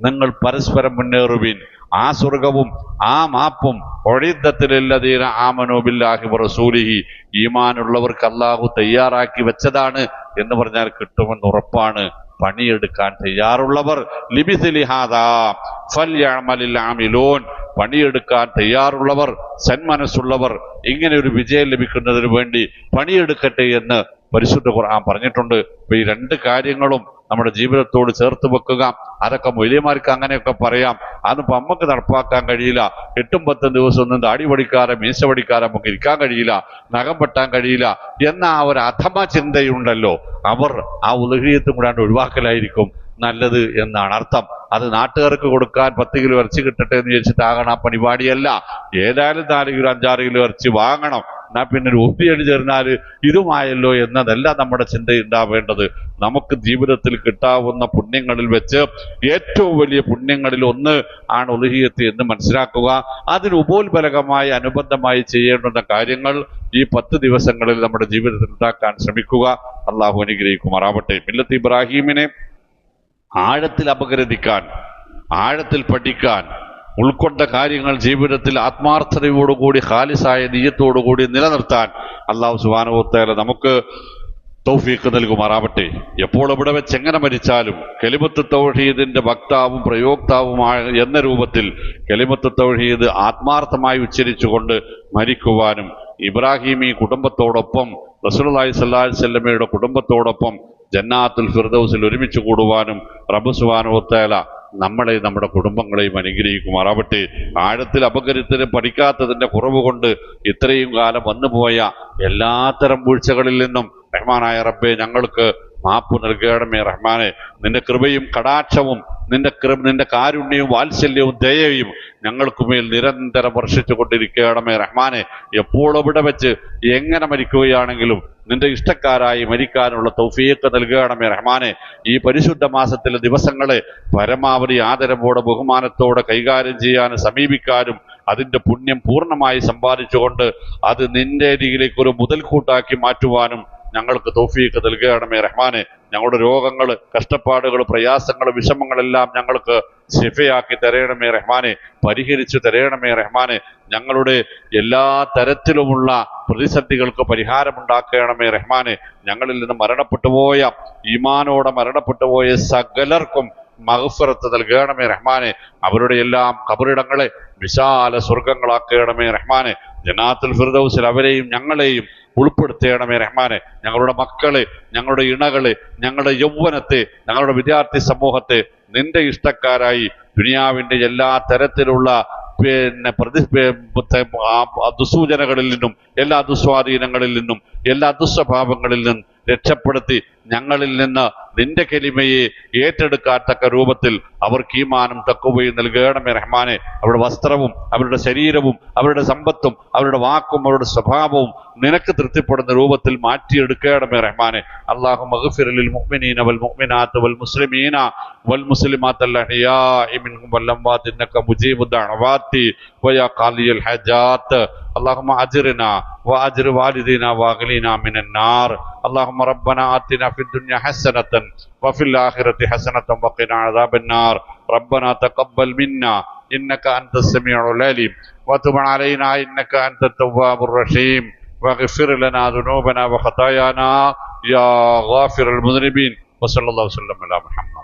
നിങ്ങൾ പരസ്പരം മുന്നേറുവിൻ. ആ സ്വർഗവും ആ മാപ്പും ഒഴിദ്ദത്തിലല്ലദീന ആമനൂ ബില്ലാഹി വറസൂലിഹി, ഈമാനുള്ളവർക്ക് അല്ലാഹു തയ്യാറാക്കി വെച്ചതാണ് എന്ന് പറഞ്ഞാൽ കിട്ടുമെന്ന് ഉറപ്പാണ്. പണിയെടുക്കാൻ തയ്യാറുള്ളവർ ലിമിസ്ലി ഹാദാ ഫൽയഅമലിൽ ആമിലൂൻ, പണിയെടുക്കാൻ തയ്യാറുള്ളവർ, സന്മനസ്സുള്ളവർ ഇങ്ങനെ ഒരു വിജയം ലഭിക്കുന്നതിന് വേണ്ടി പണിയെടുക്കട്ടെ എന്ന് പരിശുദ്ധ ഖുർആൻ പറഞ്ഞിട്ടുണ്ട്. അപ്പൊ ഈ രണ്ട് കാര്യങ്ങളും നമ്മുടെ ജീവിതത്തോട് ചേർത്ത് വെക്കുക. അതൊക്കെ മൊയ്ലിമാർക്ക് അങ്ങനെയൊക്കെ പറയാം, അതിപ്പോ നമുക്ക് നടപ്പാക്കാൻ കഴിയില്ല. 8-10 ദിവസം ഒന്നും താടി പഠിക്കാതെ മീശ പഠിക്കാതെ നമുക്ക് ഇരിക്കാൻ കഴിയില്ല, നഖം വെട്ടാൻ കഴിയില്ല എന്ന ആ ഒരു അധമ ചിന്തയുണ്ടല്ലോ, അവർ ആ ഉലഹിയത്തും കൂടാണ്ട് ഒഴിവാക്കലായിരിക്കും നല്ലത് എന്നാണ് അർത്ഥം. അത് നാട്ടുകാർക്ക് കൊടുക്കാൻ 10 കിലോ ഇറച്ചി കിട്ടട്ടെ എന്ന് വിചാരിച്ചിട്ടാകണം ആ പരിപാടിയല്ല. ഏതായാലും 4 കിലോ 5-6 കിലോ ഇറച്ചി വാങ്ങണം, എന്നാ പിന്നെ ഒരു ഊട്ടിയടി ചേർന്നാൽ ഇതുമായല്ലോ എന്നതല്ല നമ്മുടെ ചിന്തയുണ്ടാവേണ്ടത്. നമുക്ക് ജീവിതത്തിൽ കിട്ടാവുന്ന പുണ്യങ്ങളിൽ വെച്ച് ഏറ്റവും വലിയ പുണ്യങ്ങളിൽ ഒന്ന് ആണ് ഉലുഹിയ്യത്ത് എന്ന് മനസ്സിലാക്കുക. അതിന് ഉപോത്ബലകമായി അനുബന്ധമായി ചെയ്യേണ്ടുന്ന കാര്യങ്ങൾ ഈ 10 ദിവസങ്ങളിൽ നമ്മുടെ ജീവിതത്തിൽ ഉണ്ടാക്കാൻ ശ്രമിക്കുക. അള്ളാഹു അനുഗ്രഹിക്കുമാറാവട്ടെ. മില്ലത്ത് ഇബ്രാഹീമിനെ ആഴത്തിൽ അപഗ്രഥിക്കാൻ, ആഴത്തിൽ പഠിക്കാൻ, ഉൾക്കൊണ്ട കാര്യങ്ങൾ ജീവിതത്തിൽ ആത്മാർത്ഥതയോടുകൂടി ഖാലിസായ നിയ്യത്തോടുകൂടി നിലനിർത്താൻ അല്ലാഹു സുബ്ഹാനഹു വ തആല നമുക്ക് തൗഫീഖ് നൽകുമാറാവട്ടെ. എപ്പോൾ എവിടെ വെച്ച് എങ്ങനെ മരിച്ചാലും കലിമത്ത് തൗഹീദിന്റെ വക്താവും പ്രയോക്താവുമായ എന്ന രൂപത്തിൽ കലിമത്ത് തൗഹീദ് ആത്മാർത്ഥമായി ഉച്ചരിച്ചുകൊണ്ട് മരിക്കുവാനും ഇബ്രാഹിമി കുടുംബത്തോടൊപ്പം റസൂലുള്ളാഹി സ്വല്ലല്ലാഹു അലൈഹി വസല്ലമയുടെ കുടുംബത്തോടൊപ്പം ജന്നാത്തുൽ ഫിർദൗസിൽ ഒരുമിച്ച് കൂടുവാനും റബ്ബ് സുബ്ഹാനഹു വ തആല നമ്മളെ നമ്മുടെ കുടുംബങ്ങളെയും അനുഗ്രഹിക്കുമാറാവട്ടെ. ആഴത്തിൽ അപഗ്രഥത്തിന് പഠിക്കാത്തതിന്റെ കുറവ് കൊണ്ട് ഇത്രയും കാലം വന്നുപോയ എല്ലാത്തരം വീഴ്ചകളിൽ നിന്നും റഹ്മാനായ റബ്ബേ ഞങ്ങൾക്ക് മാപ്പ് നൽകണമേ റഹ്മാനെ. നിന്റെ കൃപയും കടാക്ഷവും നിന്റെ കാരുണ്യവും വാത്സല്യവും ദയയും ഞങ്ങൾക്കുമേൽ നിരന്തരം വർഷിച്ചു കൊണ്ടിരിക്കണമേ റഹ്മാനെ. എപ്പോഴെവിടെ വെച്ച് എങ്ങനെ മരിക്കുകയാണെങ്കിലും നിന്റെ ഇഷ്ടക്കാരായി മരിക്കാനുള്ള തൗഫീഖ് നൽകണമേ റഹ്മാനെ. ഈ പരിശുദ്ധ മാസത്തിലെ ദിവസങ്ങളെ പരമാവധി ആദരവോടെ ബഹുമാനത്തോടെ കൈകാര്യം ചെയ്യാനും സമീപിക്കാനും അതിന്റെ പുണ്യം പൂർണ്ണമായി സമ്പാദിച്ചുകൊണ്ട് അത് നിന്റെ അരികിലേക്ക് ഒരു മുതൽക്കൂട്ടാക്കി മാറ്റുവാനും ഞങ്ങൾക്ക് തൗഫീഖ് നൽകണമേ റഹ്മാനെ. ഞങ്ങളുടെ രോഗങ്ങൾ, കഷ്ടപ്പാടുകൾ, പ്രയാസങ്ങൾ, വിഷമങ്ങളെല്ലാം ഞങ്ങൾക്ക് ശിഫയാക്കി തരയണമേ റഹ്മാനെ, പരിഹരിച്ചു തരയണമേ റഹ്മാനെ. ഞങ്ങളുടെ എല്ലാ തരത്തിലുമുള്ള പ്രതിസന്ധികൾക്ക് പരിഹാരമുണ്ടാക്കണമേ റഹ്മാനെ. ഞങ്ങളിൽ നിന്ന് മരണപ്പെട്ടുപോയ, ഈമാനോടെ മരണപ്പെട്ടുപോയ സകലർക്കും മഗ്ഫിറത്ത് നൽകണമേ റഹ്മാനെ. അവരുടെ എല്ലാം ഖബറിടങ്ങളെ വിശാല സ്വർഗങ്ങളാക്കണമേ റഹ്മാനെ. ജന്നാത്തുൽ ഫിർദൗസിൽ അവരെയും ഞങ്ങളെയും ഉൾപ്പെടുത്തണമേ റഹ്മാനെ. ഞങ്ങളുടെ മക്കളെ, ഞങ്ങളുടെ ഇണകളെ, ഞങ്ങളുടെ യൗവനത്തെ, ഞങ്ങളുടെ വിദ്യാർത്ഥി സമൂഹത്തെ നിന്റെ ഇഷ്ടക്കാരായി ദുനിയാവിന്റെ എല്ലാ തരത്തിലുള്ള ദുസൂചനകളിൽ നിന്നും, എല്ലാ ദുസ്വാധീനങ്ങളിൽ നിന്നും, എല്ലാ ദുസ്വഭാവങ്ങളിൽ നിന്നും രക്ഷപ്പെടുത്തി ഞങ്ങളിൽ നിന്ന് നിന്റെ കലിമയെ ഏറ്റെടുക്കാത്തക്ക രൂപത്തിൽ അവർക്ക് ഈമാനും തഖ്വയും നൽകണമേ റഹ്മാനെ. അവരുടെ വസ്ത്രവും അവരുടെ ശരീരവും അവരുടെ സമ്പത്തും അവരുടെ വാക്കും അവരുടെ സ്വഭാവവും നിനക്ക് തൃപ്തിപ്പെടുന്ന രൂപത്തിൽ മാറ്റിയെടുക്കണമേ റഹ്മാനെ. അല്ലാഹുമ്മ ഗ്ഫിർ ലിൽ മുഅ്മിനീന വൽ മുഅ്മിനാത്ത് വൽ മുസ്ലിമീന വൽ മുസ്ലിമാത്ത് അൽ അഹ്യാഇ മിൻഹും വൽ അംവാത്ത് ഇന്നക മുജീബുദ് ദഅവാതി വയാ ഖാദിയൽ ഹജാത്ത്. اللهم أجرنا وأجر والدينا وأغننا من النار. اللهم ربنا آتنا في الدنيا حسنة وفي الآخرة حسنة وقنا عذاب النار. ربنا تقبل منا إنك أنت السميع العليم وتب علينا إنك أنت التواب الرحيم واغفر لنا ذنوبنا وخطايانا يا غافر المذنبين. وصلى الله وسلم على محمد.